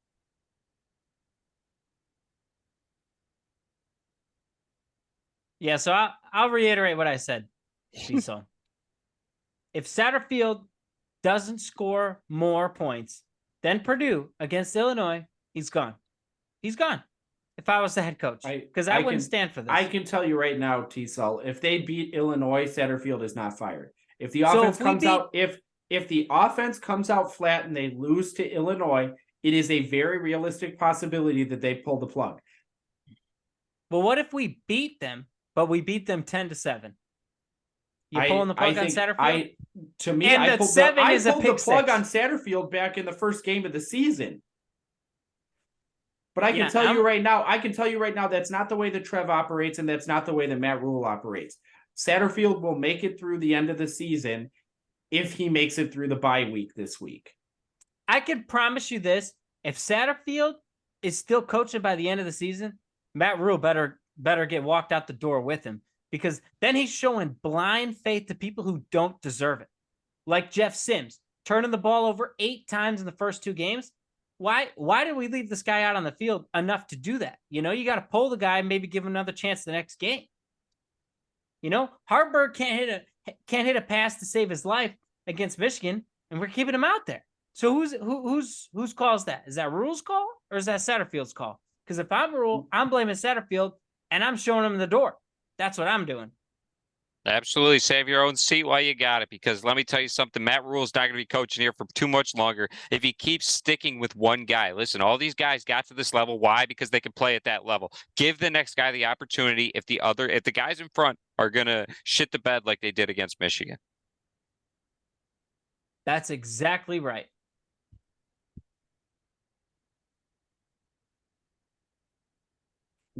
D: Yeah, so I'll reiterate what I said, Cecil. If Satterfield doesn't score more points than Purdue against Illinois, he's gone. He's gone. If I was the head coach, because I wouldn't stand for this.
C: I can tell you right now, T-Sul, if they beat Illinois, Satterfield is not fired. If the offense if the offense comes out flat and they lose to Illinois, it is a very realistic possibility that they pull the plug.
D: Well, what if we beat them? But we beat them 10-7. You pulling the plug on Satterfield?
C: To me, I pulled the plug on Satterfield back in the first game of the season. But I can tell you right now, that's not the way that Trev operates, and that's not the way that Matt Rhule operates. Satterfield will make it through the end of the season if he makes it through the bye week this week.
D: I can promise you this: if Satterfield is still coaching by the end of the season, Matt Rhule better get walked out the door with him, because then he's showing blind faith to people who don't deserve it. Like Jeff Sims, turning the ball over 8 times in the first 2 games. Why did we leave this guy out on the field enough to do that? You know, you got to pull the guy and maybe give him another chance the next game. You know, Harburg can't hit a pass to save his life against Michigan, and we're keeping him out there. So whose call is that? Is that Rhule's call or is that Satterfield's call? Because if I'm Rhule, I'm blaming Satterfield, and I'm showing him the door. That's what I'm doing.
B: Absolutely. Save your own seat while you got it, because let me tell you something. Matt Rhule's not going to be coaching here for too much longer if he keeps sticking with one guy. Listen, all these guys got to this level. Why? Because they can play at that level. Give the next guy the opportunity if the guys in front are going to shit the bed like they did against Michigan.
D: That's exactly right.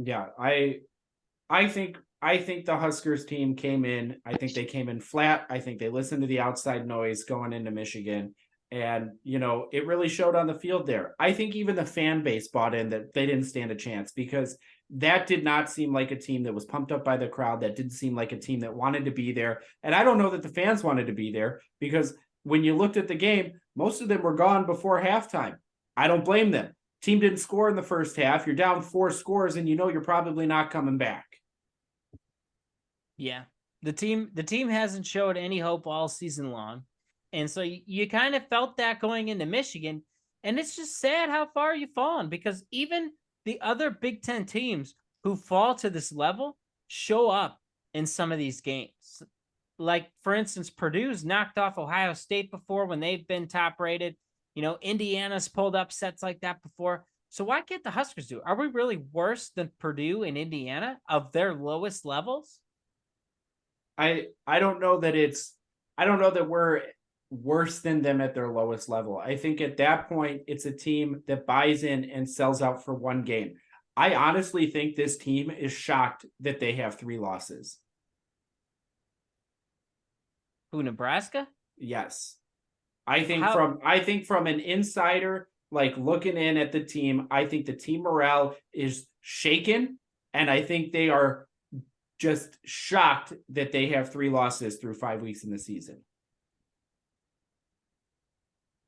C: Yeah, I think the Huskers team came in. I think they came in flat. I think they listened to the outside noise going into Michigan. And, you know, it really showed on the field there. I think even the fan base bought in that they didn't stand a chance, because that did not seem like a team that was pumped up by the crowd. That didn't seem like a team that wanted to be there. And I don't know that the fans wanted to be there, because when you looked at the game, most of them were gone before halftime. I don't blame them. Team didn't score in the first half. You're down 4 scores, and you know you're probably not coming back.
D: Yeah, the team hasn't showed any hope all season long, and so you kind of felt that going into Michigan. And it's just sad how far you've fallen, because even the other Big Ten teams who fall to this level show up in some of these games. Like, for instance, Purdue's knocked off Ohio State before when they've been top rated. You know, Indiana's pulled upsets like that before. So why can't the Huskers do it? Are we really worse than Purdue and Indiana of their lowest levels?
C: I don't know that we're worse than them at their lowest level. I think at that point, it's a team that buys in and sells out for one game. I honestly think this team is shocked that they have 3 losses.
D: Who, Nebraska?
C: Yes. I think from an insider, like looking in at the team, I think the team morale is shaken, and I think they are just shocked that they have 3 losses through 5 weeks in the season.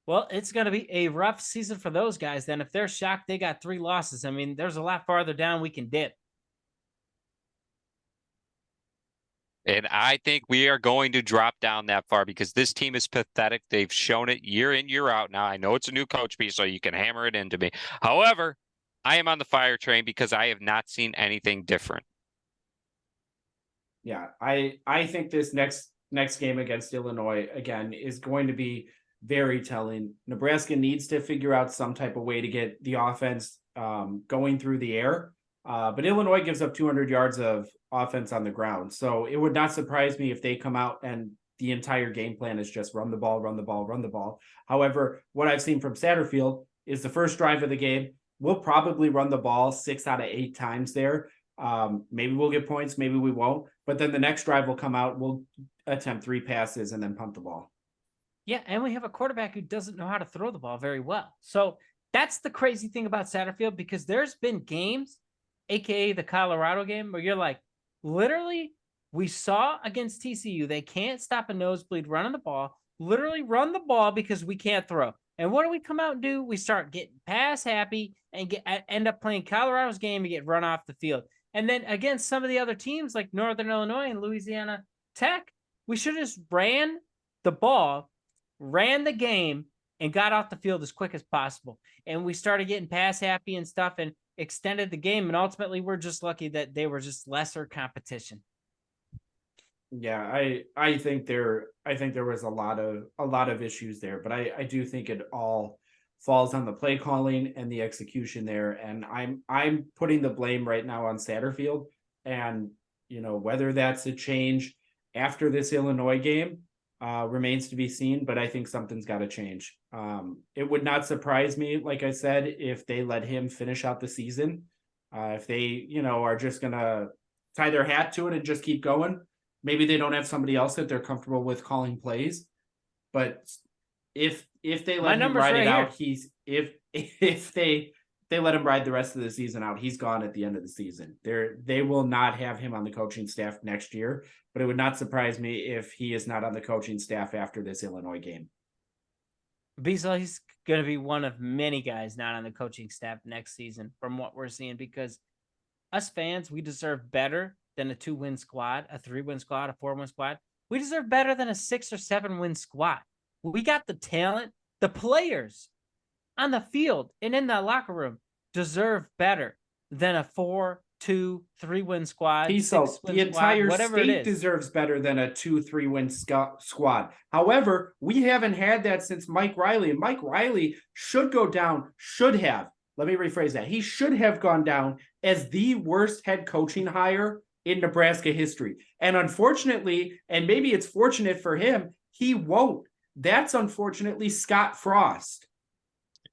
D: Well, it's going to be a rough season for those guys then. If they're shocked they got 3 losses, I mean, there's a lot farther down we can dip.
B: And I think we are going to drop down that far because this team is pathetic. They've shown it year in, year out. Now, I know it's a new coach piece, so you can hammer it into me. However, I am on the fire train because I have not seen anything different.
C: Yeah, I think this next game against Illinois again is going to be very telling. Nebraska needs to figure out some type of way to get the offense going through the air. But Illinois gives up 200 yards of offense on the ground. So it would not surprise me if they come out and the entire game plan is just run the ball, run the ball, run the ball. However, what I've seen from Satterfield is the first drive of the game, we'll probably run the ball 6 out of 8 times there. Maybe we'll get points, maybe we won't. But then the next drive will come out, we'll attempt 3 passes and then punt the ball.
D: Yeah, and we have a quarterback who doesn't know how to throw the ball very well. So that's the crazy thing about Satterfield, because there's been games, aka the Colorado game, where you're like, literally, we saw against TCU, they can't stop a nosebleed running the ball, literally run the ball because we can't throw. And what do we come out and do? We start getting pass happy and end up playing Colorado's game and get run off the field. And then against some of the other teams like Northern Illinois and Louisiana Tech, we should have just ran the ball, ran the game, and got off the field as quick as possible. And we started getting pass happy and stuff and extended the game. And ultimately, we're just lucky that they were just lesser competition.
C: Yeah, I think there was a lot of issues there, but I do think it all falls on the play calling and the execution there. And I'm putting the blame right now on Satterfield. And whether that's a change after this Illinois game remains to be seen, but I think something's got to change. It would not surprise me, like I said, if they let him finish out the season. If they, are just gonna tie their hat to it and just keep going. Maybe they don't have somebody else that they're comfortable with calling plays. But if they let him ride it out, if they let him ride the rest of the season out, he's gone at the end of the season. They will not have him on the coaching staff next year, but it would not surprise me if he is not on the coaching staff after this Illinois game.
D: Beasley, he's going to be one of many guys not on the coaching staff next season from what we're seeing, because us fans, we deserve better than a 2-win squad, a 3-win squad, a 4-win squad. We deserve better than a 6 or 7-win squad. We got the talent, the players on the field and in the locker room deserve better than a 4, 2, 3-win squad.
C: The entire state deserves better than a 2-3-win squad. However, we haven't had that since Mike Riley, and Mike Riley should have. Let me rephrase that. He should have gone down as the worst head coaching hire in Nebraska history. And unfortunately, and maybe it's fortunate for him, he won't. That's unfortunately Scott Frost.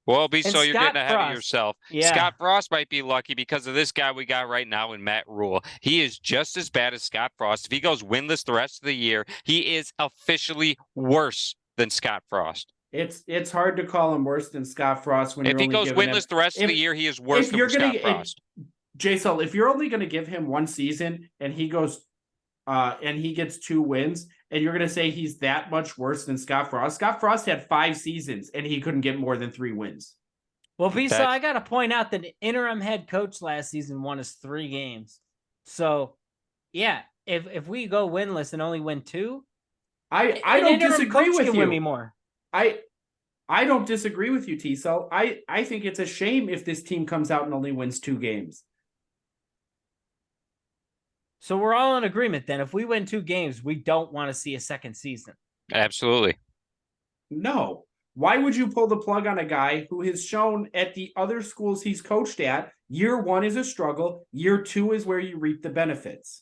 B: Well, so you're getting ahead of yourself.
D: Yeah.
B: Scott Frost might be lucky because of this guy we got right now in Matt Rhule. He is just as bad as Scott Frost. If he goes winless the rest of the year, he is officially worse than Scott Frost.
C: It's hard to call him worse than Scott Frost when
B: if he goes winless the rest of the year, he is worse than Scott Frost.
C: J-Sol, if you're only going to give him one season and he goes and he gets 2 wins, and you're going to say he's that much worse than Scott Frost. Scott Frost had 5 seasons and he couldn't get more than 3 wins.
D: Well, so I got to point out that the interim head coach last season won us 3 games. So, yeah, if we go winless and only win 2,
C: I don't disagree with you.
D: Win me more.
C: I don't disagree with you, T-Cell. I think it's a shame if this team comes out and only wins 2 games.
D: So we're all in agreement then. If we win 2 games, we don't want to see a second season.
B: Absolutely.
C: No. Why would you pull the plug on a guy who has shown at the other schools he's coached at, year 1 is a struggle, year 2 is where you reap the benefits?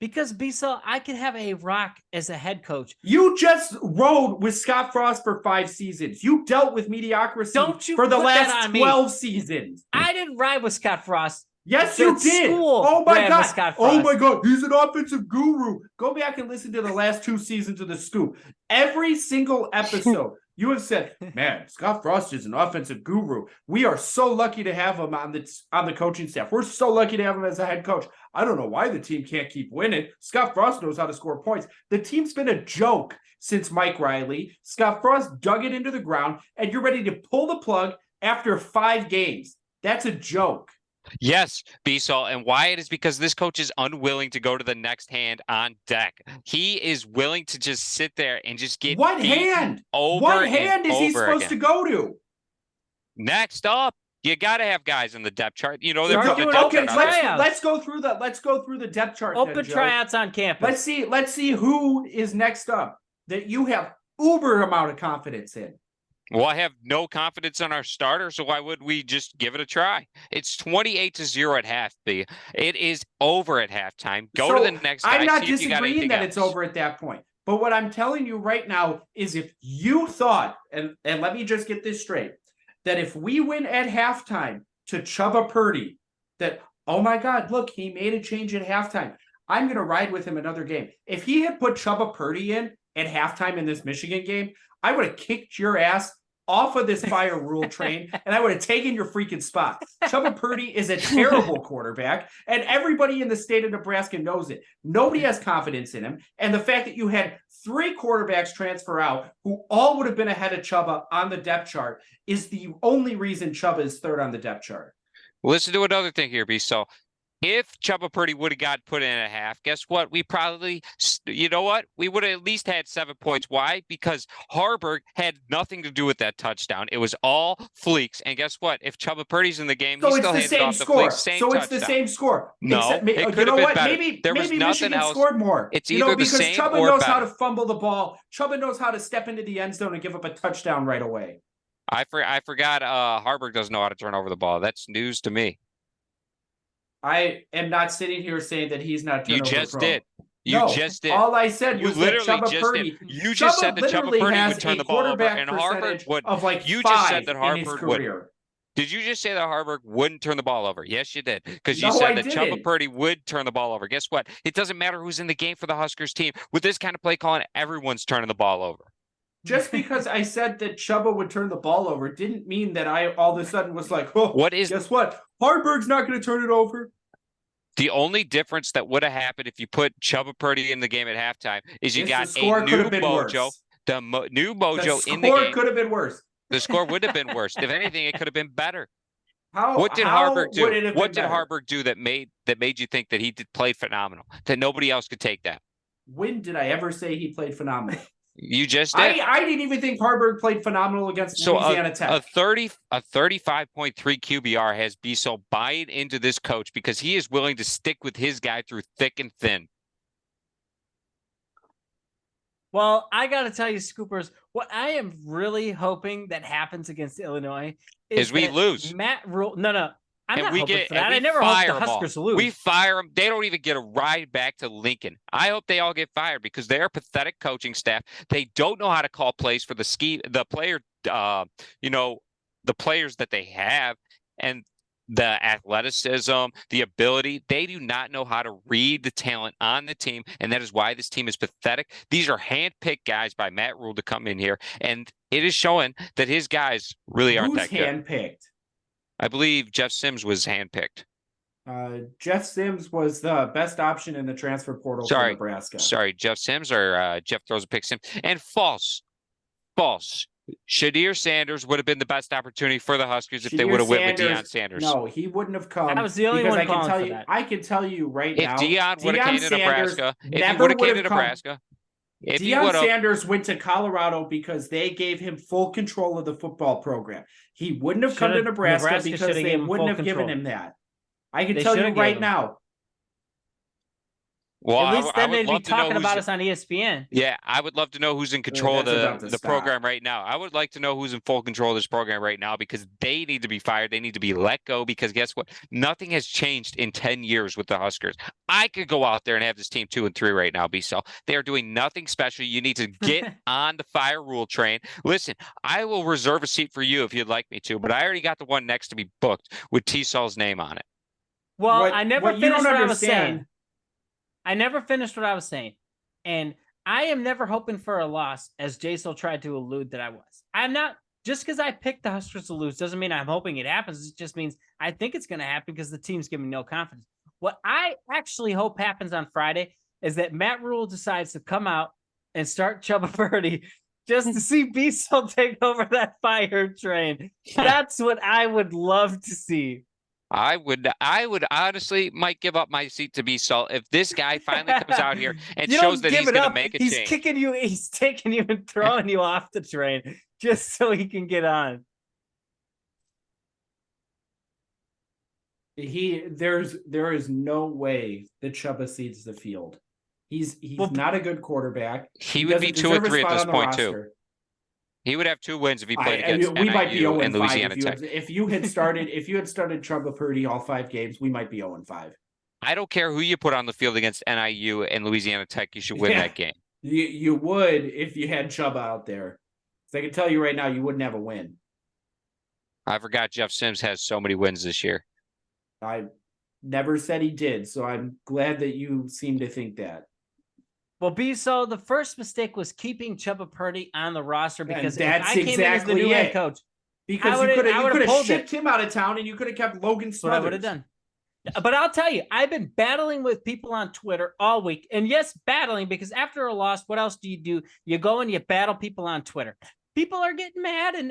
D: Because, Bissell, I could have a rock as a head coach.
C: You just rode with Scott Frost for 5 seasons. You dealt with mediocrity for the last 12 seasons.
D: I didn't ride with Scott Frost.
C: Yes, you did. Oh my God. Oh my God. He's an offensive guru. Go back and listen to the last 2 seasons of The Scoop. Every single episode, you have said, man, Scott Frost is an offensive guru. We are so lucky to have him on the coaching staff. We're so lucky to have him as a head coach. I don't know why the team can't keep winning. Scott Frost knows how to score points. The team's been a joke since Mike Riley. Scott Frost dug it into the ground, and you're ready to pull the plug after 5 games. That's a joke.
B: Yes, Beasol, and why it is because this coach is unwilling to go to the next hand on deck. He is willing to just sit there and just get
C: What
B: beaten
C: hand?
B: over
C: What
B: and
C: hand is he
B: over
C: supposed
B: again.
C: to go to?
B: Next up, you got to have guys in the depth chart. You know, they
D: Start
B: put the
D: doing
B: depth
C: Okay,
D: open
B: chart out there.
D: tryouts.
C: let's go through the depth chart.
D: Open
C: then, Joe.
D: tryouts on campus.
C: Let's see who is next up that you have uber amount of confidence in.
B: Well, I have no confidence in our starter, so why would we just give it a try? It's 28-0 at half, B. It is over at halftime. Go to the next guy.
C: I'm not
B: see if you got
C: disagreeing
B: anything
C: that
B: else.
C: it's over at that point. But what I'm telling you right now is if you thought, and let me just get this straight, that if we win at halftime to Chubba Purdy, that, oh my God, look, he made a change at halftime. I'm going to ride with him another game. If he had put Chubba Purdy in at halftime in this Michigan game, I would have kicked your ass off of this fire rule train, and I would have taken your freaking spot. Chubba Purdy is a terrible quarterback, and everybody in the state of Nebraska knows it. Nobody has confidence in him, and the fact that you had 3 quarterbacks transfer out who all would have been ahead of Chubba on the depth chart is the only reason Chubba is third on the depth chart.
B: Listen to another thing here, B. So if Chubba Purdy would have got put in at half, guess what? We probably, you know what? We would have at least had 7 points. Why? Because Harburg had nothing to do with that touchdown. It was all Fleeks. And guess what? If Chubba Purdy's in the game,
C: So
B: he
C: it's
B: still
C: the
B: handed
C: same
B: off the
C: score.
B: Fleeks. Same
C: So
B: touchdown.
C: it's the same score.
B: No,
C: Except,
B: it
C: you
B: could
C: know
B: have been
C: what?
B: better.
C: Maybe
B: There was
C: maybe
B: nothing
C: Michigan
B: else.
C: scored more.
B: It's
C: you
B: either
C: know,
B: the
C: because
B: same
C: Chubba
B: or
C: knows
B: better.
C: how to fumble the ball. Chubba knows how to step into the end zone and give up a touchdown right away.
B: I forgot Harburg doesn't know how to turn over the ball. That's news to me.
C: I am not sitting here saying that he's not turnover
B: You just
C: prone.
B: did. You
C: No,
B: just did.
C: all I said
B: You
C: was that
B: literally
C: Chubba
B: just
C: Purdy.
B: did. You just said that Chubba
C: literally
B: Purdy
C: has
B: would turn
C: a
B: the ball over,
C: quarterback
B: and Harburg
C: percentage
B: would.
C: of like
B: You
C: 5
B: just said that
C: in his
B: Harburg would.
C: career.
B: Did you just say that Harburg wouldn't turn the ball over? Yes, you did. Because you
C: No,
B: said
C: I
B: that Chubba
C: didn't.
B: Purdy would turn the ball over. Guess what? It doesn't matter who's in the game for the Huskers team. With this kind of play calling, everyone's turning the ball over.
C: Just because I said that Chubba would turn the ball over didn't mean that I all of a sudden was like, oh, guess what? Harburg's not going to turn it over.
B: The only difference that would have happened if you put Chubba Purdy in the game at halftime is you got
C: the score
B: a
C: could
B: new
C: have been
B: mojo.
C: worse.
B: New mojo in the
C: score
B: game.
C: could have been worse.
B: The score would have been worse. If anything, it could have been better.
C: What did
B: Harburg do?
C: Would it have
B: What
C: been
B: did
C: better?
B: Harburg do that made you think that he played phenomenal? That nobody else could take that?
C: When did I ever say he played phenomenal?
B: You just did.
C: I didn't even think Harburg played phenomenal against Louisiana Tech.
B: A 35.3 QBR has Beasol buying into this coach because he is willing to stick with his guy through thick and thin.
D: Well, I got to tell you, Scoopers, what I am really hoping that happens against Illinois is
B: we lose.
D: Matt Rhule. No. I'm
B: and
D: not
B: we
D: hoping
B: get,
D: for that.
B: and we
D: I never hope the Huskers lose.
B: We fire them. They don't even get a ride back to Lincoln. I hope they all get fired because they're a pathetic coaching staff. They don't know how to call plays for the players that they have, and the athleticism, the ability. They do not know how to read the talent on the team, and that is why this team is pathetic. These are handpicked guys by Matt Rhule to come in here, and it is showing that his guys really aren't that good.
C: Who's handpicked?
B: I believe Jeff Sims was handpicked.
C: Jeff Sims was the best option in the transfer portal for Nebraska.
B: Sorry, Jeff Sims or Jeff throws a pick Sims. And false. Shadir Sanders would have been the best opportunity for the Huskers if they would have went with Deion Sanders.
C: No, he wouldn't have come.
D: I was the only one calling for that.
C: I can tell you right now.
B: If Deion would have came to Nebraska,
C: Deion Sanders went to Colorado because they gave him full control of the football program. He wouldn't have come to Nebraska because they wouldn't have given him that. I can tell you right now.
B: Well,
D: at least then they'd be talking about us on ESPN.
B: Yeah, I would love to know who's in control of the program right now. I would like to know who's in full control of this program right now because they need to be fired. They need to be let go because guess what? Nothing has changed in 10 years with the Huskers. I could go out there and have this team 2-3 right now, B-Cell. They are doing nothing special. You need to get on the fire rule train. Listen, I will reserve a seat for you if you'd like me to, but I already got the one next to me booked with T-Sol's name on it.
D: Well, I never finished what I was saying. I never finished what I was saying. And I am never hoping for a loss, as J-Sol tried to allude that I was. I'm not, just because I picked the Huskers to lose doesn't mean I'm hoping it happens. It just means I think it's going to happen because the team's giving me no confidence. What I actually hope happens on Friday is that Matt Rhule decides to come out and start Chubba Purdy just to see B-Sol take over that fire train. That's what I would love to see.
B: I would honestly might give up my seat to be Salt if this guy finally comes out here and
D: You
B: shows
D: don't
B: that
D: give
B: he's
D: it
B: going to
D: up.
B: make a
D: He's
B: change.
D: kicking you. He's taking you and throwing you off the train just so he can get on.
C: There is no way that Chuba seeds the field. He's
D: Well,
C: not a good quarterback.
B: He would be
C: doesn't deserve a
B: 2-3 at
C: spot
B: this
C: on the
B: point too.
C: roster.
B: He would have 2 wins if he played against
C: we might be
B: NIU
C: 0-5
B: and Louisiana Tech.
C: if you had started Chuba Purdy all 5 games, we might be 0-5.
B: I don't care who you put on the field against NIU and Louisiana Tech. You should win that game.
C: You would if you had Chuba out there. So I can tell you right now, you wouldn't have a win.
B: I forgot Jeff Sims has so many wins this year.
C: I never said he did, so I'm glad that you seem to think that.
D: Well, so the first mistake was keeping Chuba Purdy on the roster because
C: And that's
D: if I came in as the new head coach,
C: Because you could have shipped him out of town and you could have kept Logan Smothers.
D: what I would have done. But I'll tell you, I've been battling with people on Twitter all week. And yes, battling, because after a loss, what else do? You go and you battle people on Twitter. People are getting mad and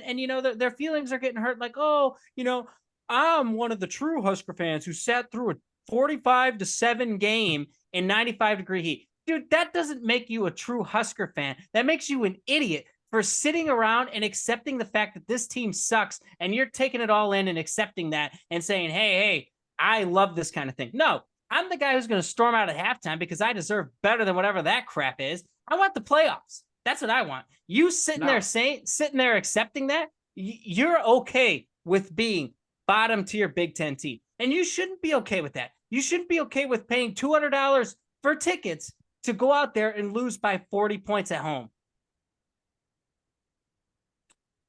D: their feelings are getting hurt. Like, I'm one of the true Husker fans who sat through a 45-7 game in 95-degree heat. Dude, that doesn't make you a true Husker fan. That makes you an idiot for sitting around and accepting the fact that this team sucks and you're taking it all in and accepting that and saying, hey, I love this kind of thing. No, I'm the guy who's going to storm out at halftime because I deserve better than whatever that crap is. I want the playoffs. That's what I want. You sitting there accepting that, you're okay with being bottom tier Big Ten team. And you shouldn't be okay with that. You shouldn't be okay with paying $200 for tickets to go out there and lose by 40 points at home.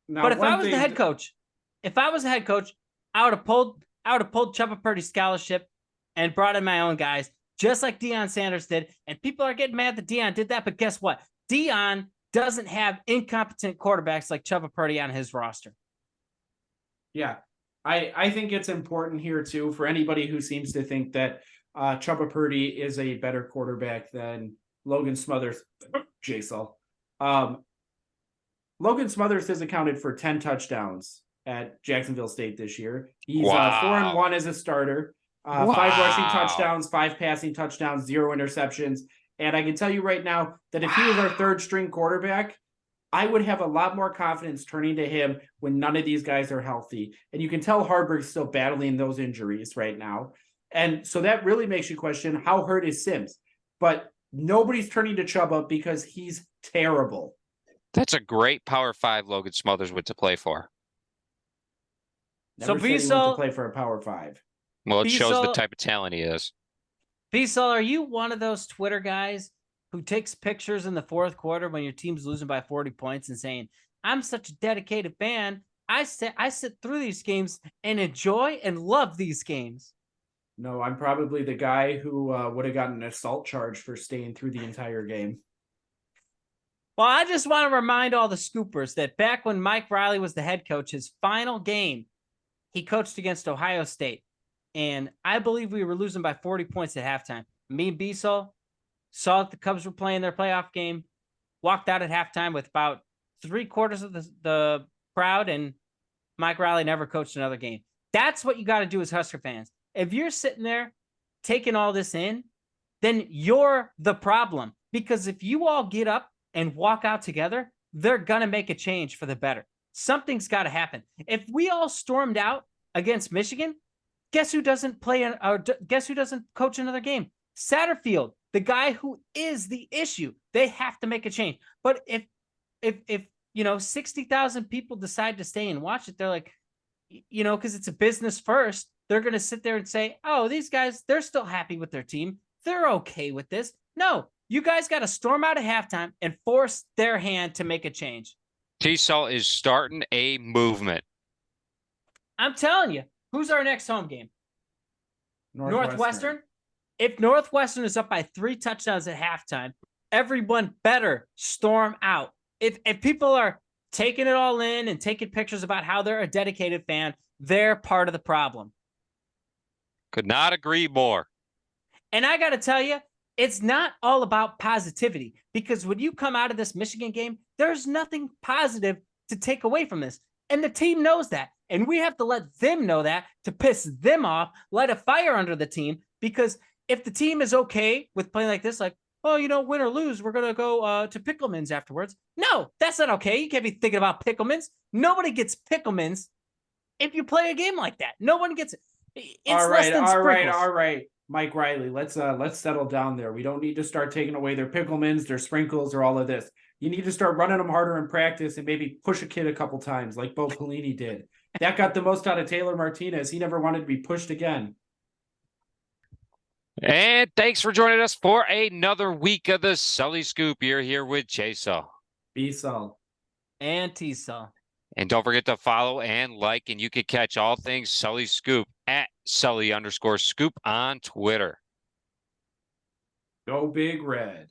C: Now,
D: but if I was the head coach, I would have pulled Chuba Purdy's scholarship and brought in my own guys, just like Deion Sanders did. And people are getting mad that Deion did that. But guess what? Deion doesn't have incompetent quarterbacks like Chuba Purdy on his roster.
C: Yeah, I think it's important here, too, for anybody who seems to think that Chuba Purdy is a better quarterback than Logan Smothers. J-Sol. Logan Smothers has accounted for 10 touchdowns at Jacksonville State this year. He's 4-1 as a starter. 5 rushing touchdowns, 5 passing touchdowns, 0 interceptions. And I can tell you right now that if he was our third string quarterback, I would have a lot more confidence turning to him when none of these guys are healthy. And you can tell Harburg's still battling those injuries right now. And so that really makes you question, how hurt is Sims? But nobody's turning to Chuba because he's terrible.
B: That's a great Power 5 Logan Smothers went to play for.
C: Never said he went to play for a Power 5.
B: Well, it shows the type of talent he is.
D: B-Sol, are you one of those Twitter guys who takes pictures in the fourth quarter when your team's losing by 40 points and saying, I'm such a dedicated fan. I sit through these games and enjoy and love these games.
C: No, I'm probably the guy who would have gotten an assault charge for staying through the entire game.
D: Well, I just want to remind all the scoopers that back when Mike Riley was the head coach, his final game, he coached against Ohio State. And I believe we were losing by 40 points at halftime. Me and B-Sol saw that the Cubs were playing their playoff game, walked out at halftime with about 3/4 of the crowd, and Mike Riley never coached another game. That's what you got to do as Husker fans. If you're sitting there taking all this in, then you're the problem. Because if you all get up and walk out together, they're going to make a change for the better. Something's got to happen. If we all stormed out against Michigan, guess who doesn't guess who doesn't coach another game? Satterfield, the guy who is the issue. They have to make a change. But if 60,000 people decide to stay and watch it, they're like, because it's a business first, they're going to sit there and say, oh, these guys, they're still happy with their team. They're okay with this. No, you guys got to storm out at halftime and force their hand to make a change.
B: T-Sol is starting a movement.
D: I'm telling you, who's our next home game? Northwestern? If Northwestern is up by 3 touchdowns at halftime, everyone better storm out. If people are taking it all in and taking pictures about how they're a dedicated fan, they're part of the problem.
B: Could not agree more.
D: And I got to tell you, it's not all about positivity, because when you come out of this Michigan game, there's nothing positive to take away from this. And the team knows that. And we have to let them know that to piss them off, light a fire under the team. Because if the team is okay with playing like this, like, oh, win or lose, we're going to go to Pickleman's afterwards. No, that's not okay. You can't be thinking about Pickleman's. Nobody gets Pickleman's if you play a game like that. No one gets it. It's
C: all
D: less
C: right,
D: than
C: all right,
D: sprinkles.
C: all right. Mike Riley, let's settle down there. We don't need to start taking away their Picklemans, their sprinkles, or all of this. You need to start running them harder in practice and maybe push a kid a couple times like Bo Pelini did. That got the most out of Taylor Martinez. He never wanted to be pushed again.
B: And thanks for joining us for another week of the Sully Scoop. You're here with Jason.
C: B-Sol.
D: And T-Sol.
B: And don't forget to follow and like, and you can catch all things Sully Scoop at Sully_Scoop on Twitter.
C: Go Big Red.